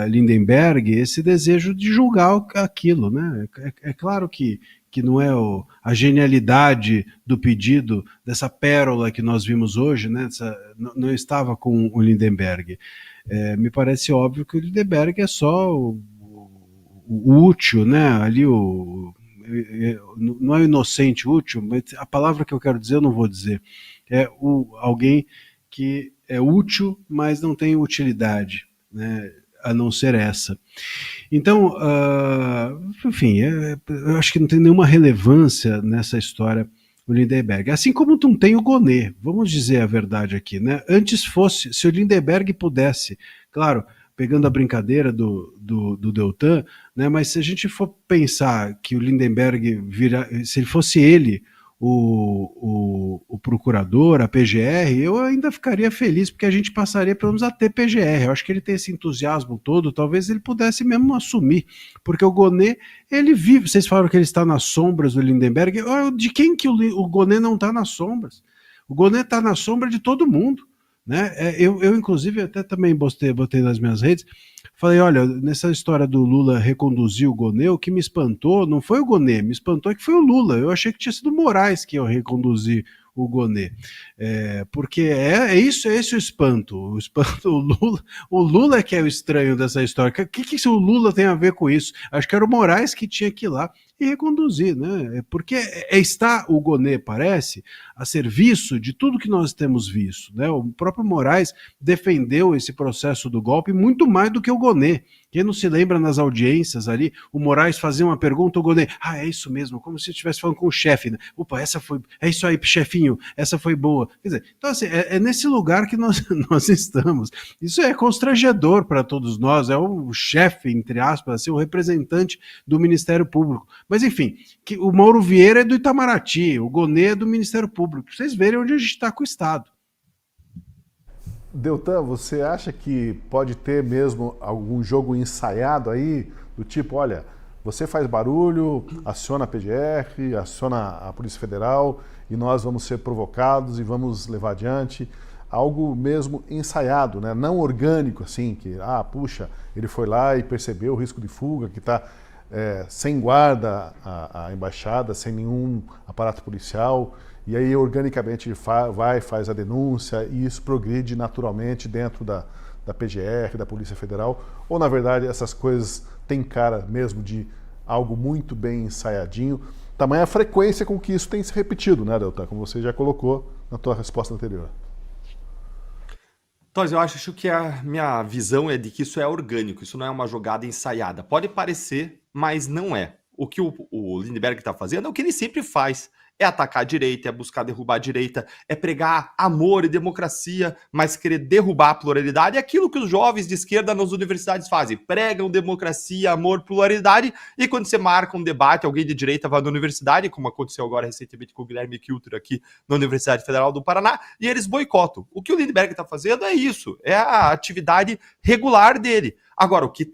Lindenberg esse desejo de julgar aquilo, né? É claro que não é a genialidade do pedido, dessa pérola que nós vimos hoje, né? Não estava com o Lindenberg. Me parece óbvio que o Lindenberg é só o útil, né? Ali não é o inocente útil, mas a palavra que eu quero dizer eu não vou dizer. É alguém que é útil, mas não tem utilidade, né, a não ser essa. Então, enfim, eu acho que não tem nenhuma relevância nessa história o Lindenberg. Assim como não tem o Gonê, vamos dizer a verdade aqui, né? Antes fosse, se o Lindenberg pudesse, claro, pegando a brincadeira do Deltan, né, mas se a gente for pensar que o Lindenberg se ele fosse ele o procurador, a PGR, eu ainda ficaria feliz, porque a gente passaria pelo menos a ter PGR. Eu acho que ele tem esse entusiasmo todo, talvez ele pudesse mesmo assumir, porque o Gonê, ele vive, vocês falaram que ele está nas sombras do Lindenberg, de quem que o Gonê não está nas sombras? O Gonê está na sombra de todo mundo, né? Eu inclusive, até também botei nas minhas redes, falei, olha, nessa história do Lula reconduzir o Gonê, o que me espantou não foi o Gonê, me espantou que foi o Lula. Eu achei que tinha sido o Moraes que ia reconduzir o Gonê. Porque é esse o espanto. O Lula é que é o estranho dessa história. O que o Lula tem a ver com isso? Acho que era o Moraes que tinha que ir lá e reconduzir, né? Porque está o Gonê, parece, a serviço de tudo que nós temos visto, né? O próprio Moraes defendeu esse processo do golpe muito mais do que o Gonê. Quem não se lembra nas audiências ali, o Moraes fazia uma pergunta, o Gonê, é isso mesmo, como se estivesse falando com o chefe, né? Opa, é isso aí, chefinho, essa foi boa. Quer dizer, então assim, é nesse lugar que nós estamos. Isso é constrangedor para todos nós, é o chefe, entre aspas, assim, o representante do Ministério Público. Mas enfim, que o Mauro Vieira é do Itamaraty, o Gonê é do Ministério Público. Vocês verem onde a gente está com o Estado. Deltan, você acha que pode ter mesmo algum jogo ensaiado aí, do tipo, olha, você faz barulho, aciona a PGR, aciona a Polícia Federal e nós vamos ser provocados e vamos levar adiante? Algo mesmo ensaiado, né? Não orgânico, assim, que, puxa, ele foi lá e percebeu o risco de fuga, que está sem guarda a embaixada, sem nenhum aparato policial, e aí organicamente ele faz a denúncia e isso progride naturalmente dentro da PGR, da Polícia Federal, ou na verdade essas coisas têm cara mesmo de algo muito bem ensaiadinho, tamanha frequência com que isso tem se repetido, né, Deltan, como você já colocou na tua resposta anterior. Então, eu acho que a minha visão é de que isso é orgânico, isso não é uma jogada ensaiada. Pode parecer, mas não é. O que o Lindenberg está fazendo é o que ele sempre faz. É atacar a direita, é buscar derrubar a direita, é pregar amor e democracia, mas querer derrubar a pluralidade. É aquilo que os jovens de esquerda nas universidades fazem. Pregam democracia, amor, pluralidade, e quando você marca um debate, alguém de direita vai na universidade, como aconteceu agora recentemente com o Guilherme Kilter aqui na Universidade Federal do Paraná, e eles boicotam. O que o Lindenberg está fazendo é isso, é a atividade regular dele. Agora, o que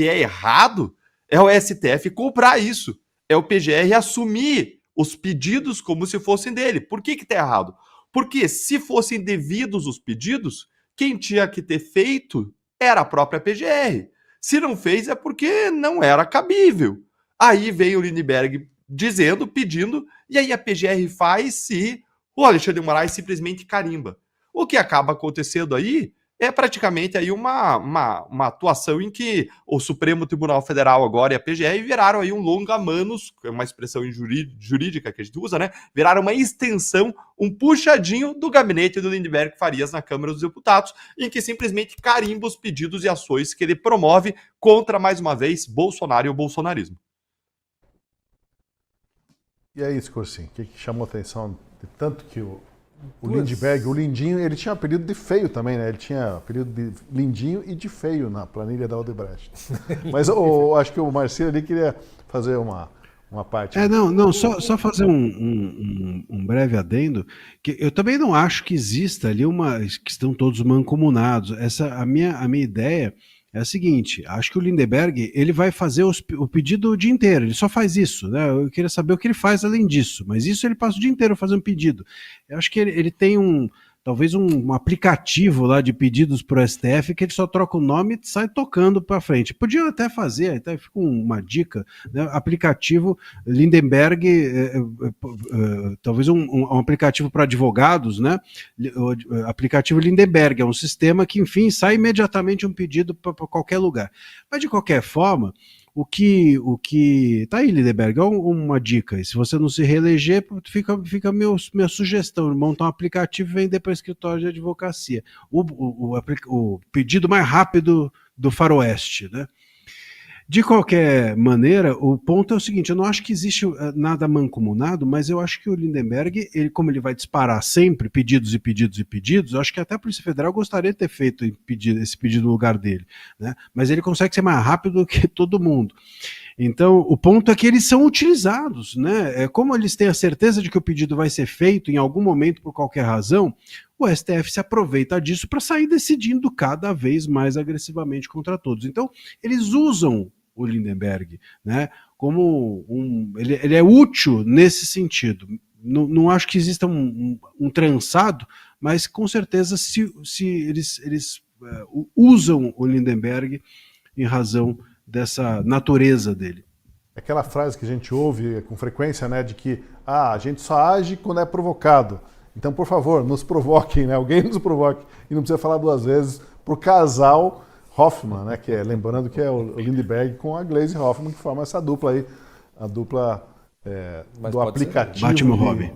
é errado é o STF comprar isso, é o PGR assumir os pedidos como se fossem dele. Por que está errado? Porque se fossem devidos os pedidos, quem tinha que ter feito era a própria PGR. Se não fez é porque não era cabível. Aí vem o Lindenberg dizendo, pedindo, e aí a PGR faz e o Alexandre de Moraes simplesmente carimba. O que acaba acontecendo aí é praticamente aí uma atuação em que o Supremo Tribunal Federal agora e a PGR viraram aí um longa-manos, é uma expressão jurídica que a gente usa, né? Viraram uma extensão, um puxadinho do gabinete do Lindenberg Farias na Câmara dos Deputados, em que simplesmente carimba os pedidos e ações que ele promove contra, mais uma vez, Bolsonaro e o bolsonarismo. E aí, Scorsin, o que chamou a atenção de tanto que o Lindenberg, o Lindinho, ele tinha apelido de feio também, né? Ele tinha apelido de Lindinho e de feio na planilha da Odebrecht. Mas eu acho que o Marcelo ali queria fazer uma uma parte. Só fazer um breve adendo, que eu também não acho que exista ali que estão todos mancomunados. A minha ideia é a seguinte: acho que o Lindbergh ele vai fazer o pedido o dia inteiro, ele só faz isso, né? Eu queria saber o que ele faz além disso, mas isso ele passa o dia inteiro fazendo pedido. Eu acho que ele tem talvez um aplicativo lá de pedidos para o STF que ele só troca o nome e sai tocando para frente. Podiam até fazer, até fica uma dica, né? Aplicativo Lindbergh, talvez um aplicativo para advogados, né? O aplicativo Lindbergh é um sistema que, enfim, sai imediatamente um pedido para qualquer lugar. Mas, de qualquer forma, o que tá aí, Lindbergh, é uma dica. E se você não se reeleger, fica minha sugestão, montar um aplicativo e vender para escritório de advocacia. O pedido mais rápido do faroeste, né? De qualquer maneira, o ponto é o seguinte: eu não acho que existe nada mancomunado, mas eu acho que o Lindbergh, como ele vai disparar sempre pedidos e pedidos e pedidos, eu acho que até a Polícia Federal gostaria de ter feito esse pedido no lugar dele, né? Mas ele consegue ser mais rápido do que todo mundo. Então, o ponto é que eles são utilizados, né? Como eles têm a certeza de que o pedido vai ser feito em algum momento por qualquer razão, o STF se aproveita disso para sair decidindo cada vez mais agressivamente contra todos. Então, eles usam o Lindbergh, né, como ele é útil nesse sentido. Não acho que exista um trançado, mas com certeza se eles usam o Lindbergh em razão dessa natureza dele. Aquela frase que a gente ouve com frequência, né, de que a gente só age quando é provocado. Então, por favor, nos provoquem, né? Alguém nos provoque. E não precisa falar duas vezes para o casal Hoffman, né? Lembrando que é o Lindbergh com a Gleisi Hoffman, que forma essa dupla aí, a dupla do aplicativo. Batman Robin.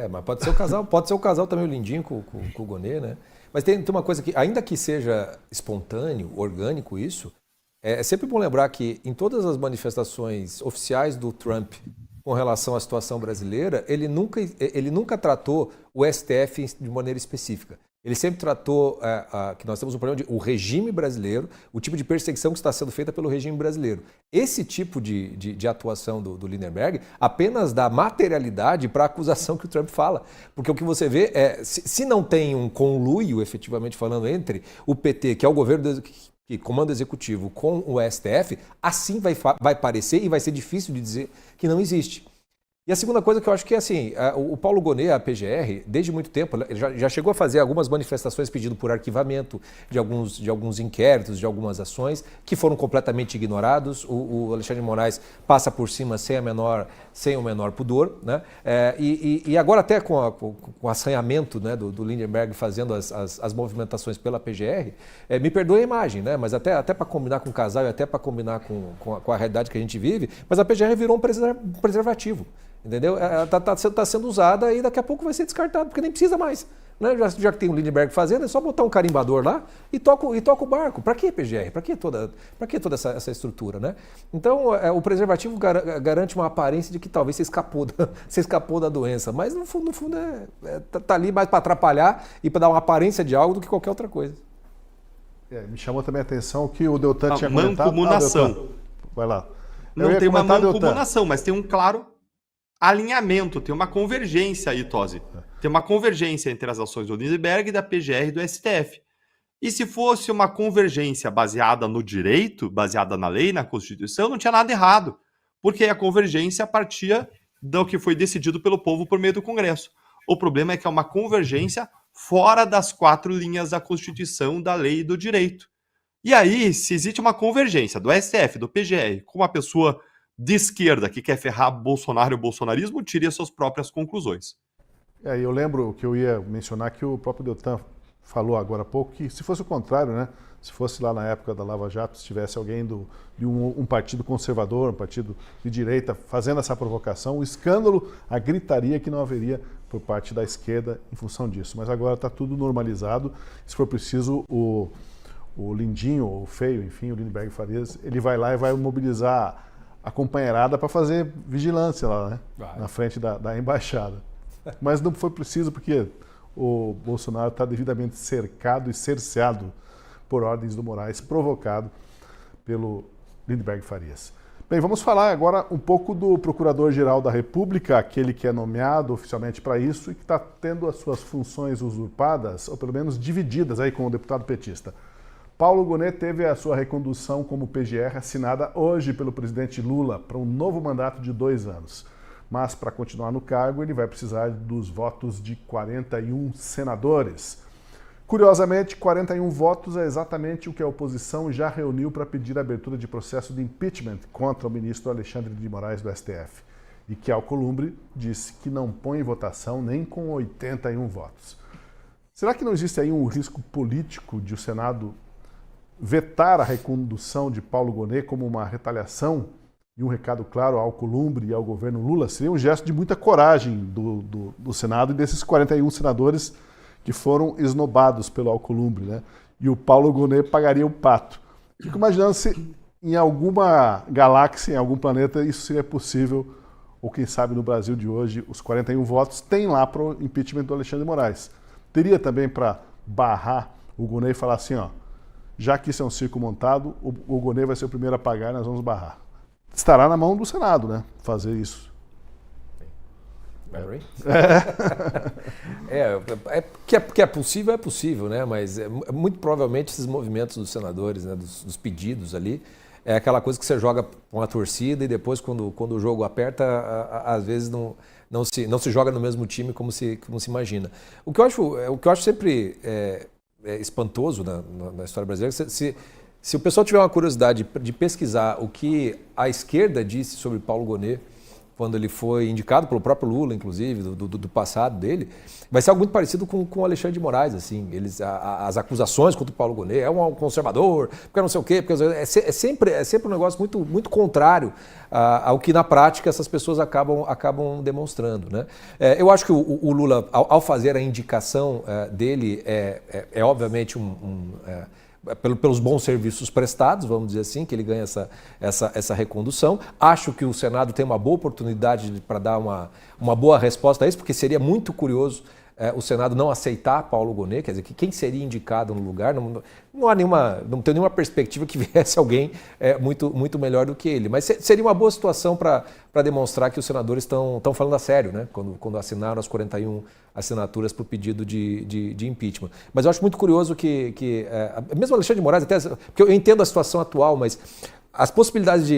Mas pode ser o casal também, o Lindinho com o Gonê, né? Mas tem uma coisa que, ainda que seja espontâneo, orgânico isso, é sempre bom lembrar que em todas as manifestações oficiais do Trump com relação à situação brasileira, ele nunca tratou o STF de maneira específica. Ele sempre tratou que nós temos um problema o regime brasileiro, o tipo de perseguição que está sendo feita pelo regime brasileiro. Esse tipo de atuação do Lindbergh apenas dá materialidade para a acusação que o Trump fala. Porque o que você vê é, se não tem um conluio, efetivamente falando, entre o PT, que é o governo que comando executivo, com o STF, assim vai parecer e vai ser difícil de dizer que não existe. E a segunda coisa que eu acho que é assim, o Paulo Gonê, a PGR, desde muito tempo, ele já chegou a fazer algumas manifestações pedindo por arquivamento de alguns inquéritos, de algumas ações, que foram completamente ignorados. O Alexandre de Moraes passa por cima sem o menor pudor, né? E agora até com o assanhamento, né, do Lindbergh fazendo as movimentações pela PGR, me perdoe a imagem, né? Mas até para combinar com o casal e até para combinar com a realidade que a gente vive, mas a PGR virou um preservativo. Entendeu? Está sendo usada e daqui a pouco vai ser descartado, porque nem precisa mais. Né? Já que tem o Lindbergh fazendo, é só botar um carimbador lá e toca o barco. Para que PGR? Para que toda essa estrutura? Né? Então, o preservativo garante uma aparência de que talvez você escapou da doença, mas no fundo tá ali mais para atrapalhar e para dar uma aparência de algo do que qualquer outra coisa. Me chamou também a atenção que o Deltan tinha comentado. Mancomunação. Vai lá. Não tem uma mancomunação, mas tem um claro alinhamento, tem uma convergência aí, Tosi. Tem uma convergência entre as ações do Lindbergh, da PGR e do STF. E se fosse uma convergência baseada no direito, baseada na lei, na Constituição, não tinha nada errado. Porque a convergência partia do que foi decidido pelo povo por meio do Congresso. O problema é que é uma convergência fora das 4 linhas da Constituição, da lei e do direito. E aí, se existe uma convergência do STF, do PGR, com uma pessoa de esquerda que quer ferrar Bolsonaro e o bolsonarismo, tire as suas próprias conclusões. Eu lembro que eu ia mencionar que o próprio Deltan falou agora há pouco que se fosse o contrário, né? Se fosse lá na época da Lava Jato, se tivesse alguém de um partido conservador, um partido de direita, fazendo essa provocação, o escândalo, a gritaria que não haveria por parte da esquerda em função disso. Mas agora está tudo normalizado. Se for preciso, o Lindinho, o Feio, enfim, o Lindbergh Farias, ele vai lá e vai mobilizar a companheirada para fazer vigilância lá, né? Na frente da embaixada. Mas não foi preciso porque o Bolsonaro está devidamente cercado e cerceado por ordens do Moraes, provocado pelo Lindbergh Farias. Bem, vamos falar agora um pouco do Procurador-Geral da República, aquele que é nomeado oficialmente para isso e que está tendo as suas funções usurpadas, ou pelo menos divididas aí com o deputado petista. Paulo Gonet teve a sua recondução como PGR assinada hoje pelo presidente Lula para um novo mandato de 2 anos. Mas para continuar no cargo, ele vai precisar dos votos de 41 senadores. Curiosamente, 41 votos é exatamente o que a oposição já reuniu para pedir a abertura de processo de impeachment contra o ministro Alexandre de Moraes do STF. E que Alcolumbre disse que não põe em votação nem com 81 votos. Será que não existe aí um risco político de o Senado vetar a recondução de Paulo Gonet como uma retaliação e um recado claro ao Alcolumbre e ao governo Lula? Seria um gesto de muita coragem do Senado e desses 41 senadores que foram esnobados pelo Alcolumbre, né? E o Paulo Gonet pagaria o pato. Fico imaginando se em alguma galáxia, em algum planeta, isso seria possível, ou quem sabe no Brasil de hoje, os 41 votos tem lá para o impeachment do Alexandre de Moraes. Teria também para barrar o Gonet e falar assim, ó, já que isso é um circo montado, o Gonet vai ser o primeiro a pagar e nós vamos barrar. Estará na mão do Senado, né, fazer isso. Que é possível, né? Mas muito provavelmente esses movimentos dos senadores, né, dos pedidos ali, é aquela coisa que você joga com a torcida e depois, quando o jogo aperta, às vezes não se joga no mesmo time como se imagina. O que eu acho sempre espantoso na história brasileira, se o pessoal tiver uma curiosidade de pesquisar o que a esquerda disse sobre Paulo Gonet, quando ele foi indicado pelo próprio Lula, inclusive, do passado dele, vai ser algo muito parecido com o Alexandre de Moraes, assim, as acusações contra o Paulo Gonet, é um conservador, porque não sei o quê, porque é sempre um negócio muito, muito contrário ao que na prática essas pessoas acabam demonstrando, né? Eu acho que o Lula, ao fazer a indicação dele, é obviamente pelos bons serviços prestados, vamos dizer assim, que ele ganha essa recondução. Acho que o Senado tem uma boa oportunidade para dar uma boa resposta a isso, porque seria muito curioso o Senado não aceitar Paulo Gonet, quer dizer, que quem seria indicado no lugar, não tem nenhuma perspectiva que viesse alguém muito, muito melhor do que ele. Mas seria uma boa situação para demonstrar que os senadores estão falando a sério, né? Quando assinaram as 41 assinaturas para o pedido de impeachment. Mas eu acho muito curioso que mesmo o Alexandre de Moraes, até, porque eu entendo a situação atual, mas as possibilidades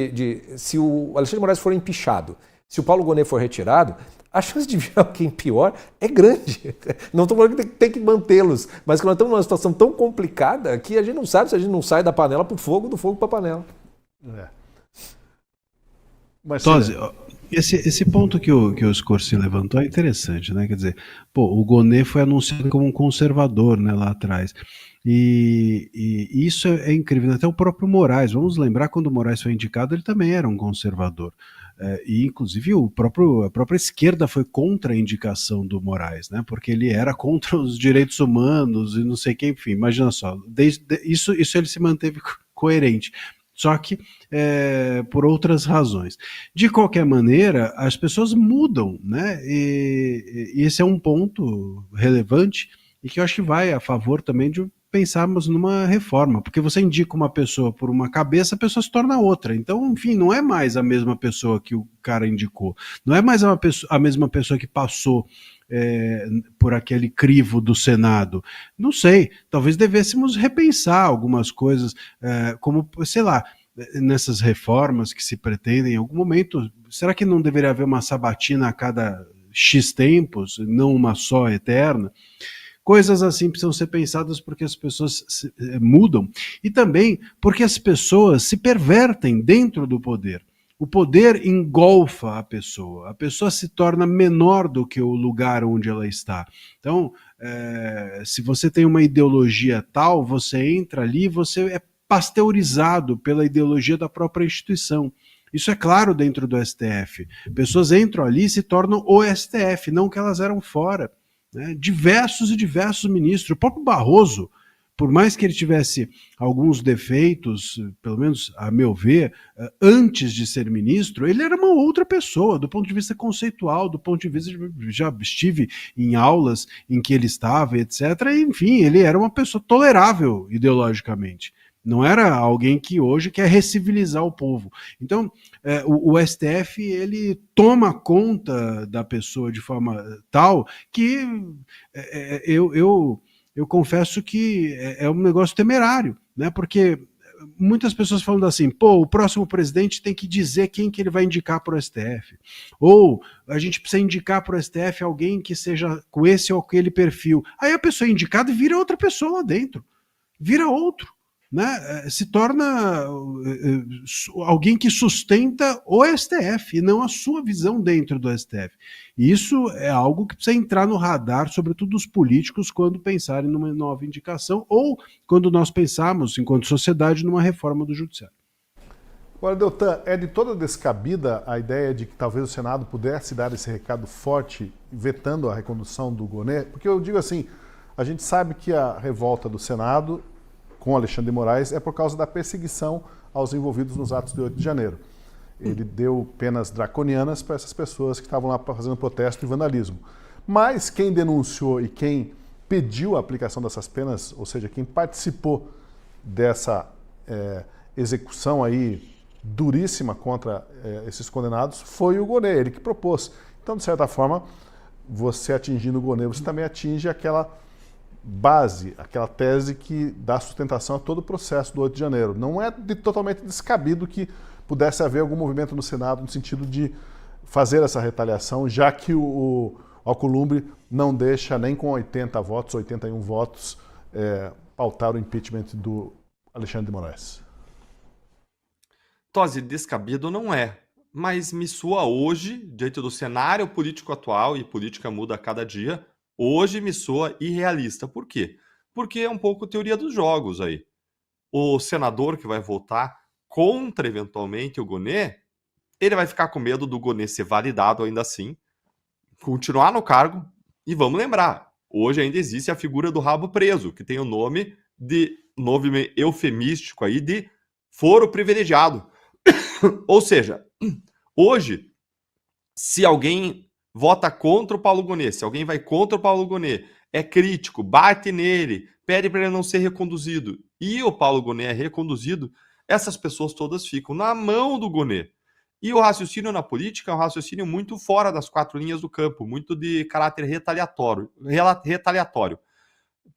se o Alexandre de Moraes for empichado, se o Paulo Gonet for retirado, a chance de vir alguém pior é grande. Não estou falando que tem que mantê-los, mas que nós estamos numa situação tão complicada que a gente não sabe se a gente não sai da panela para o fogo, do fogo para a panela. Tosi, esse ponto que o Scorsi levantou é interessante, né? Quer dizer, o Gonet foi anunciado como um conservador, né, lá atrás. E isso é incrível. Até o próprio Moraes, vamos lembrar, quando o Moraes foi indicado, ele também era um conservador. E inclusive a própria esquerda foi contra a indicação do Moraes, né? Porque ele era contra os direitos humanos e não sei quem, enfim, imagina só, isso ele se manteve coerente, só que por outras razões. De qualquer maneira, as pessoas mudam, né? E esse é um ponto relevante e que eu acho que vai a favor também de pensarmos numa reforma, porque você indica uma pessoa por uma cabeça, a pessoa se torna outra. Então, enfim, não é mais a mesma pessoa que o cara indicou. Não é mais a mesma pessoa que passou por aquele crivo do Senado. Não sei, talvez devêssemos repensar algumas coisas, como, sei lá, nessas reformas que se pretendem em algum momento, será que não deveria haver uma sabatina a cada X tempos, não uma só eterna? Coisas assim precisam ser pensadas porque as pessoas mudam e também porque as pessoas se pervertem dentro do poder. O poder engolfa a pessoa se torna menor do que o lugar onde ela está. Então, se você tem uma ideologia tal, você entra ali, você é pasteurizado pela ideologia da própria instituição. Isso é claro dentro do STF. Pessoas entram ali e se tornam o STF, não que elas eram fora. Né? Diversos ministros, o próprio Barroso, por mais que ele tivesse alguns defeitos, pelo menos a meu ver, antes de ser ministro, ele era uma outra pessoa, do ponto de vista conceitual, do ponto de vista, já estive em aulas em que ele estava, etc. E, enfim, ele era uma pessoa tolerável ideologicamente. Não era alguém que hoje quer recivilizar o povo. Então, o STF, ele toma conta da pessoa de forma tal que eu confesso que é um negócio temerário, né? Porque muitas pessoas falando assim, pô, o próximo presidente tem que dizer quem que ele vai indicar para o STF. Ou a gente precisa indicar para o STF alguém que seja com esse ou aquele perfil. Aí a pessoa é indicada e vira outra pessoa lá dentro. Vira outro. Né? Se torna alguém que sustenta o STF e não a sua visão dentro do STF. E isso é algo que precisa entrar no radar, sobretudo dos políticos, quando pensarem numa nova indicação ou quando nós pensarmos, enquanto sociedade, numa reforma do judiciário. Agora, Deltan, é de toda descabida a ideia de que talvez o Senado pudesse dar esse recado forte, vetando a recondução do Gonê? Porque eu digo assim, a gente sabe que a revolta do Senado com Alexandre de Moraes é por causa da perseguição aos envolvidos nos atos de 8 de janeiro. Ele deu penas draconianas para essas pessoas que estavam lá fazendo protesto e vandalismo. Mas quem denunciou e quem pediu a aplicação dessas penas, ou seja, quem participou dessa execução aí duríssima contra esses condenados, foi o Gonê, ele que propôs. Então, de certa forma, você atingindo o Gonê, você também atinge aquela base, aquela tese que dá sustentação a todo o processo do 8 de janeiro. Não é totalmente descabido que pudesse haver algum movimento no Senado no sentido de fazer essa retaliação, já que o Alcolumbre não deixa nem com 80 votos, 81 votos, pautar o impeachment do Alexandre de Moraes. Tosi, descabido não é, mas me soa hoje, diante do cenário político atual, e política muda a cada dia, hoje me soa irrealista. Por quê? Porque é um pouco teoria dos jogos aí. O senador que vai votar contra, eventualmente, o Gonê, ele vai ficar com medo do Gonê ser validado ainda assim, continuar no cargo, e vamos lembrar, hoje ainda existe a figura do rabo preso, que tem o nome eufemístico aí de foro privilegiado. Ou seja, hoje, se alguém vota contra o Paulo Gonê, se alguém vai contra o Paulo Gonê, é crítico, bate nele, pede para ele não ser reconduzido, e o Paulo Gonê é reconduzido, essas pessoas todas ficam na mão do Gonê. E o raciocínio na política é um raciocínio muito fora das 4 linhas do campo, muito de caráter retaliatório.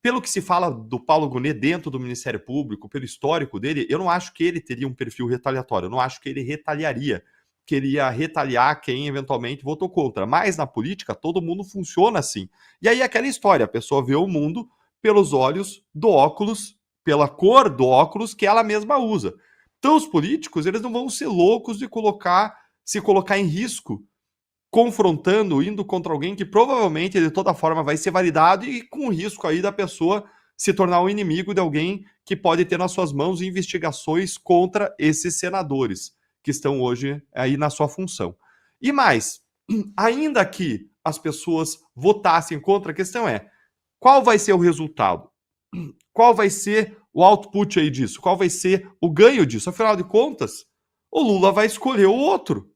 Pelo que se fala do Paulo Gonê dentro do Ministério Público, pelo histórico dele, eu não acho que ele teria um perfil retaliatório, eu não acho que ele retaliaria, queria retaliar quem eventualmente votou contra. Mas na política todo mundo funciona assim. E aí aquela história, a pessoa vê o mundo pelos olhos do óculos, pela cor do óculos que ela mesma usa. Então os políticos, eles não vão ser loucos de se colocar em risco, confrontando, indo contra alguém que provavelmente de toda forma vai ser validado e com o risco aí da pessoa se tornar um inimigo de alguém que pode ter nas suas mãos investigações contra esses senadores que estão hoje aí na sua função. E mais, ainda que as pessoas votassem contra, a questão é, qual vai ser o resultado? Qual vai ser o output aí disso? Qual vai ser o ganho disso? Afinal de contas, o Lula vai escolher o outro.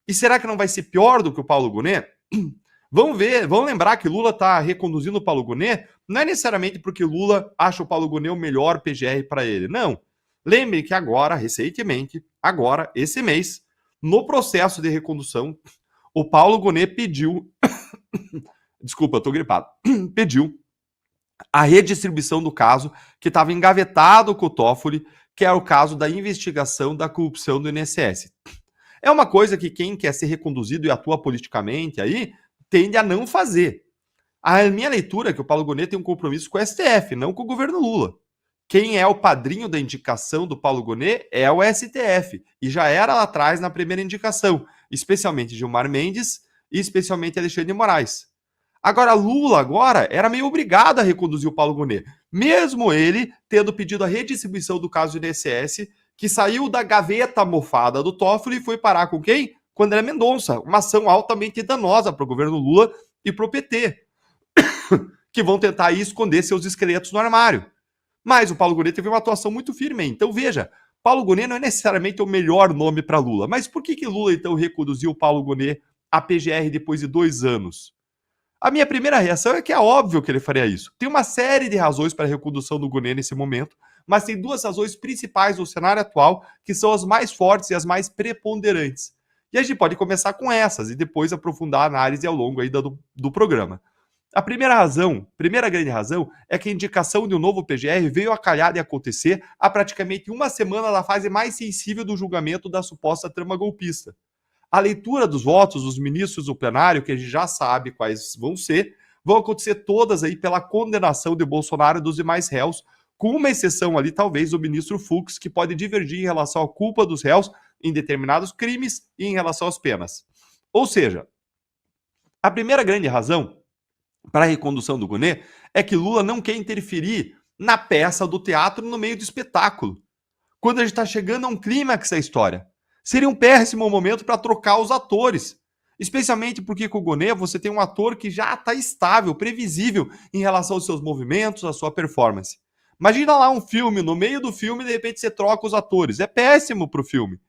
E será que não vai ser pior do que o Paulo Gonê? Vamos ver, vamos lembrar que Lula está reconduzindo o Paulo Gonê, não é necessariamente porque Lula acha o Paulo Gonê o melhor PGR para ele, não. Lembre que agora, recentemente, esse mês, no processo de recondução, o Paulo Gonê pediu, desculpa, eu tô gripado, pediu a redistribuição do caso que estava engavetado com o Toffoli, que é o caso da investigação da corrupção do INSS. É uma coisa que quem quer ser reconduzido e atua politicamente aí tende a não fazer. A minha leitura é que o Paulo Gonê tem um compromisso com o STF, não com o governo Lula. Quem é o padrinho da indicação do Paulo Gonê é o STF, e já era lá atrás na primeira indicação, especialmente Gilmar Mendes e especialmente Alexandre de Moraes. Agora, Lula era meio obrigado a reconduzir o Paulo Gonê, mesmo ele tendo pedido a redistribuição do caso do INSS, que saiu da gaveta mofada do Toffoli e foi parar com quem? Com André Mendonça, uma ação altamente danosa para o governo Lula e para o PT, que vão tentar aí esconder seus esqueletos no armário. Mas o Paulo Gonê teve uma atuação muito firme. Então, veja, Paulo Gonê não é necessariamente o melhor nome para Lula. Mas por que Lula, então, reconduziu o Paulo Gonê à PGR depois de 2 anos? A minha primeira reação é que é óbvio que ele faria isso. Tem uma série de razões para a recondução do Gonê nesse momento, mas tem duas razões principais no cenário atual, que são as mais fortes e as mais preponderantes. E a gente pode começar com essas e depois aprofundar a análise ao longo aí do programa. A primeira grande razão, é que a indicação de um novo PGR veio a calhar de acontecer há praticamente uma semana da fase mais sensível do julgamento da suposta trama golpista. A leitura dos votos dos ministros do plenário, que a gente já sabe quais vão acontecer todas aí pela condenação de Bolsonaro e dos demais réus, com uma exceção ali, talvez, o ministro Fux, que pode divergir em relação à culpa dos réus em determinados crimes e em relação às penas. Ou seja, a primeira grande razão para a recondução do Gonê é que Lula não quer interferir na peça do teatro no meio do espetáculo. Quando a gente está chegando a um clímax da história, seria um péssimo momento para trocar os atores. Especialmente porque com o Gonê você tem um ator que já está estável, previsível em relação aos seus movimentos, à sua performance. Imagina lá um filme, no meio do filme, de repente você troca os atores. É péssimo para o filme.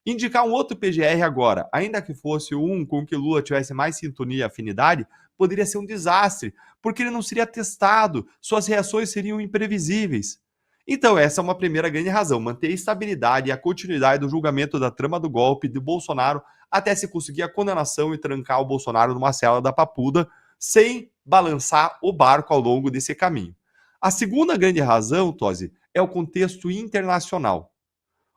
Indicar um outro PGR agora, ainda que fosse um com que Lula tivesse mais sintonia e afinidade, poderia ser um desastre, porque ele não seria testado, suas reações seriam imprevisíveis. Então essa é uma primeira grande razão, manter a estabilidade e a continuidade do julgamento da trama do golpe de Bolsonaro até se conseguir a condenação e trancar o Bolsonaro numa cela da Papuda, sem balançar o barco ao longo desse caminho. A segunda grande razão, Tosi, é o contexto internacional.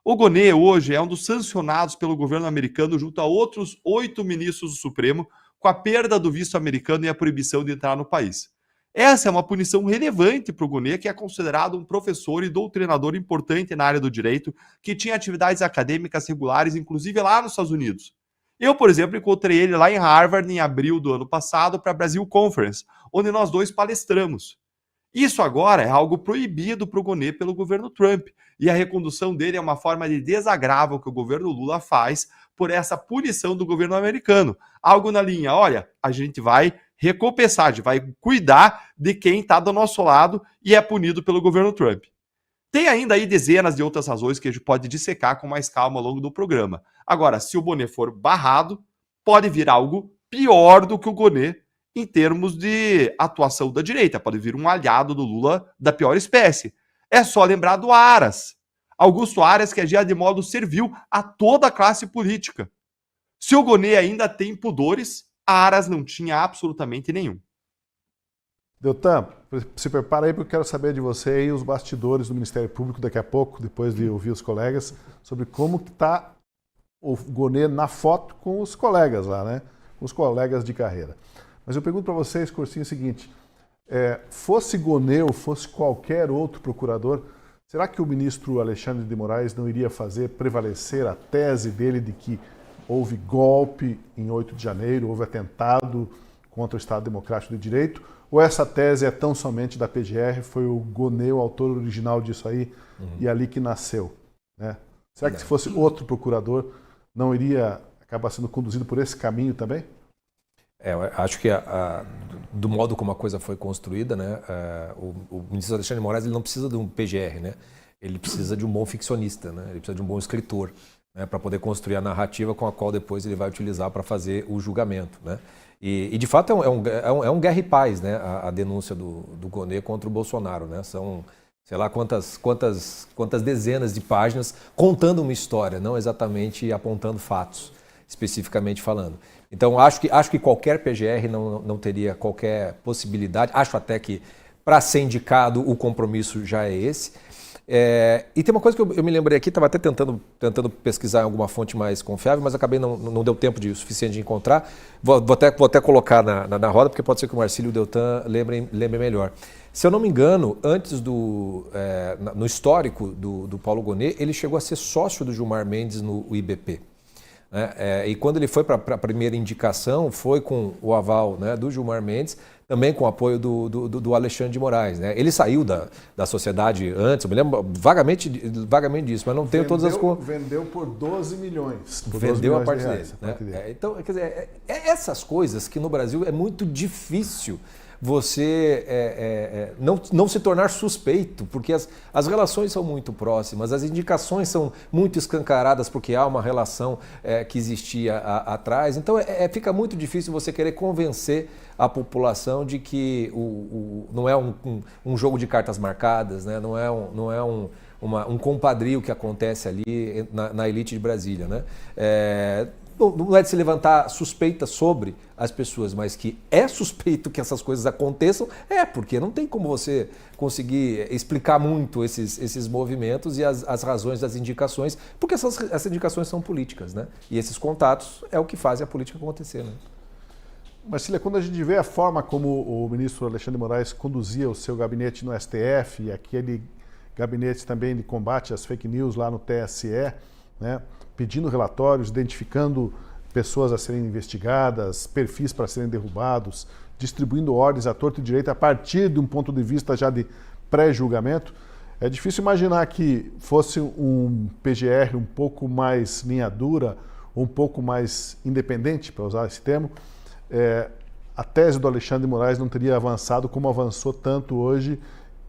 O Gonê hoje é um dos sancionados pelo governo americano junto a outros 8 ministros do Supremo, com a perda do visto americano e a proibição de entrar no país. Essa é uma punição relevante para o Gonê, que é considerado um professor e doutrinador importante na área do direito, que tinha atividades acadêmicas regulares, inclusive lá nos Estados Unidos. Eu, por exemplo, encontrei ele lá em Harvard em abril do ano passado para a Brasil Conference, onde nós dois palestramos. Isso agora é algo proibido para o Gonê pelo governo Trump, e a recondução dele é uma forma de desagravo que o governo Lula faz por essa punição do governo americano. Algo na linha, olha, a gente vai recompensar, a gente vai cuidar de quem está do nosso lado e é punido pelo governo Trump. Tem ainda aí dezenas de outras razões que a gente pode dissecar com mais calma ao longo do programa. Agora, se o Gonê for barrado, pode vir algo pior do que o Gonê em termos de atuação da direita. Pode vir um aliado do Lula da pior espécie. É só lembrar do Aras. Augusto Aras, que agia de modo servil a toda a classe política. Se o Gonê ainda tem pudores, Aras não tinha absolutamente nenhum. Deltan, se prepara aí porque eu quero saber de você e os bastidores do Ministério Público daqui a pouco, depois de ouvir os colegas, sobre como que está o Gonê na foto com os colegas lá, né? Com os colegas de carreira. Mas eu pergunto para vocês, Corsinho, o seguinte, fosse Gonê ou fosse qualquer outro procurador, será que o ministro Alexandre de Moraes não iria fazer prevalecer a tese dele de que houve golpe em 8 de janeiro, houve atentado contra o Estado Democrático de Direito? Ou essa tese é tão somente da PGR, foi o Gonê o autor original disso aí e ali que nasceu? Né? Será que se fosse outro procurador, não iria acabar sendo conduzido por esse caminho também? Eu acho que do modo como a coisa foi construída, né, o ministro Alexandre de Moraes ele não precisa de um PGR, né? Ele precisa de um bom ficcionista, né? Ele precisa de um bom escritor, né, para poder construir a narrativa com a qual depois ele vai utilizar para fazer o julgamento, né? E de fato é um guerra e paz, né, a denúncia do Gonê contra o Bolsonaro, né? São, sei lá quantas dezenas de páginas contando uma história, não exatamente apontando fatos, especificamente falando. Então acho que qualquer PGR não teria qualquer possibilidade, acho até que para ser indicado o compromisso já é esse. E tem uma coisa que eu me lembrei aqui, estava até tentando pesquisar em alguma fonte mais confiável, mas acabei não deu tempo suficiente de encontrar. Vou até colocar na roda, porque pode ser que o Marcílio e o Deltan lembrem melhor. Se eu não me engano, antes no histórico do Paulo Gonê, ele chegou a ser sócio do Gilmar Mendes no IBP. E quando ele foi para a primeira indicação, foi com o aval, né, do Gilmar Mendes, também com o apoio do Alexandre de Moraes. Né? Ele saiu da sociedade antes, eu me lembro vagamente disso, mas não tenho todas as coisas. Vendeu por 12 milhões. Vendeu a parte dele. Né? Então, quer dizer, essas coisas que no Brasil é muito difícil você não se tornar suspeito, porque as relações são muito próximas, as indicações são muito escancaradas, porque há uma relação que existia atrás. Então fica muito difícil você querer convencer a população de que não é um jogo de cartas marcadas, né? Não é um compadrio que acontece ali na elite de Brasília, né? Não é de se levantar suspeita sobre as pessoas, mas que é suspeito que essas coisas aconteçam, porque não tem como você conseguir explicar muito esses movimentos e as razões das indicações, porque essas indicações são políticas, né? E esses contatos é o que fazem a política acontecer, né? Marcília, quando a gente vê a forma como o ministro Alexandre de Moraes conduzia o seu gabinete no STF e aquele gabinete também de combate às fake news lá no TSE, né, pedindo relatórios, identificando pessoas a serem investigadas, perfis para serem derrubados, distribuindo ordens à torto e direito a partir de um ponto de vista já de pré-julgamento, é difícil imaginar que fosse um PGR um pouco mais linha dura, um pouco mais independente, para usar esse termo, a tese do Alexandre de Moraes não teria avançado como avançou tanto hoje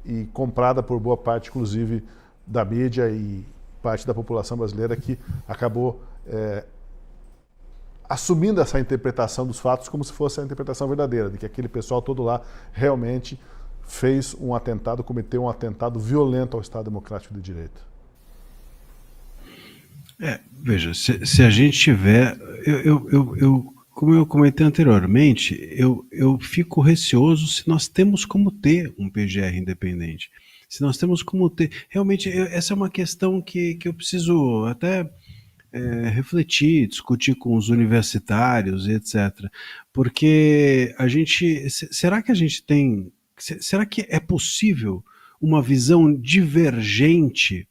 e comprada por boa parte, inclusive, da mídia e parte da população brasileira que acabou assumindo essa interpretação dos fatos como se fosse a interpretação verdadeira, de que aquele pessoal todo lá realmente fez um atentado, cometeu um atentado violento ao Estado Democrático de Direito. Veja, se a gente tiver... Como eu comentei anteriormente, eu fico receoso se nós temos como ter um PGR independente. Se nós temos como ter... Realmente, essa é uma questão que eu preciso até refletir, discutir com os universitários, etc. Porque a gente... Será que a gente tem... Será que é possível uma visão divergente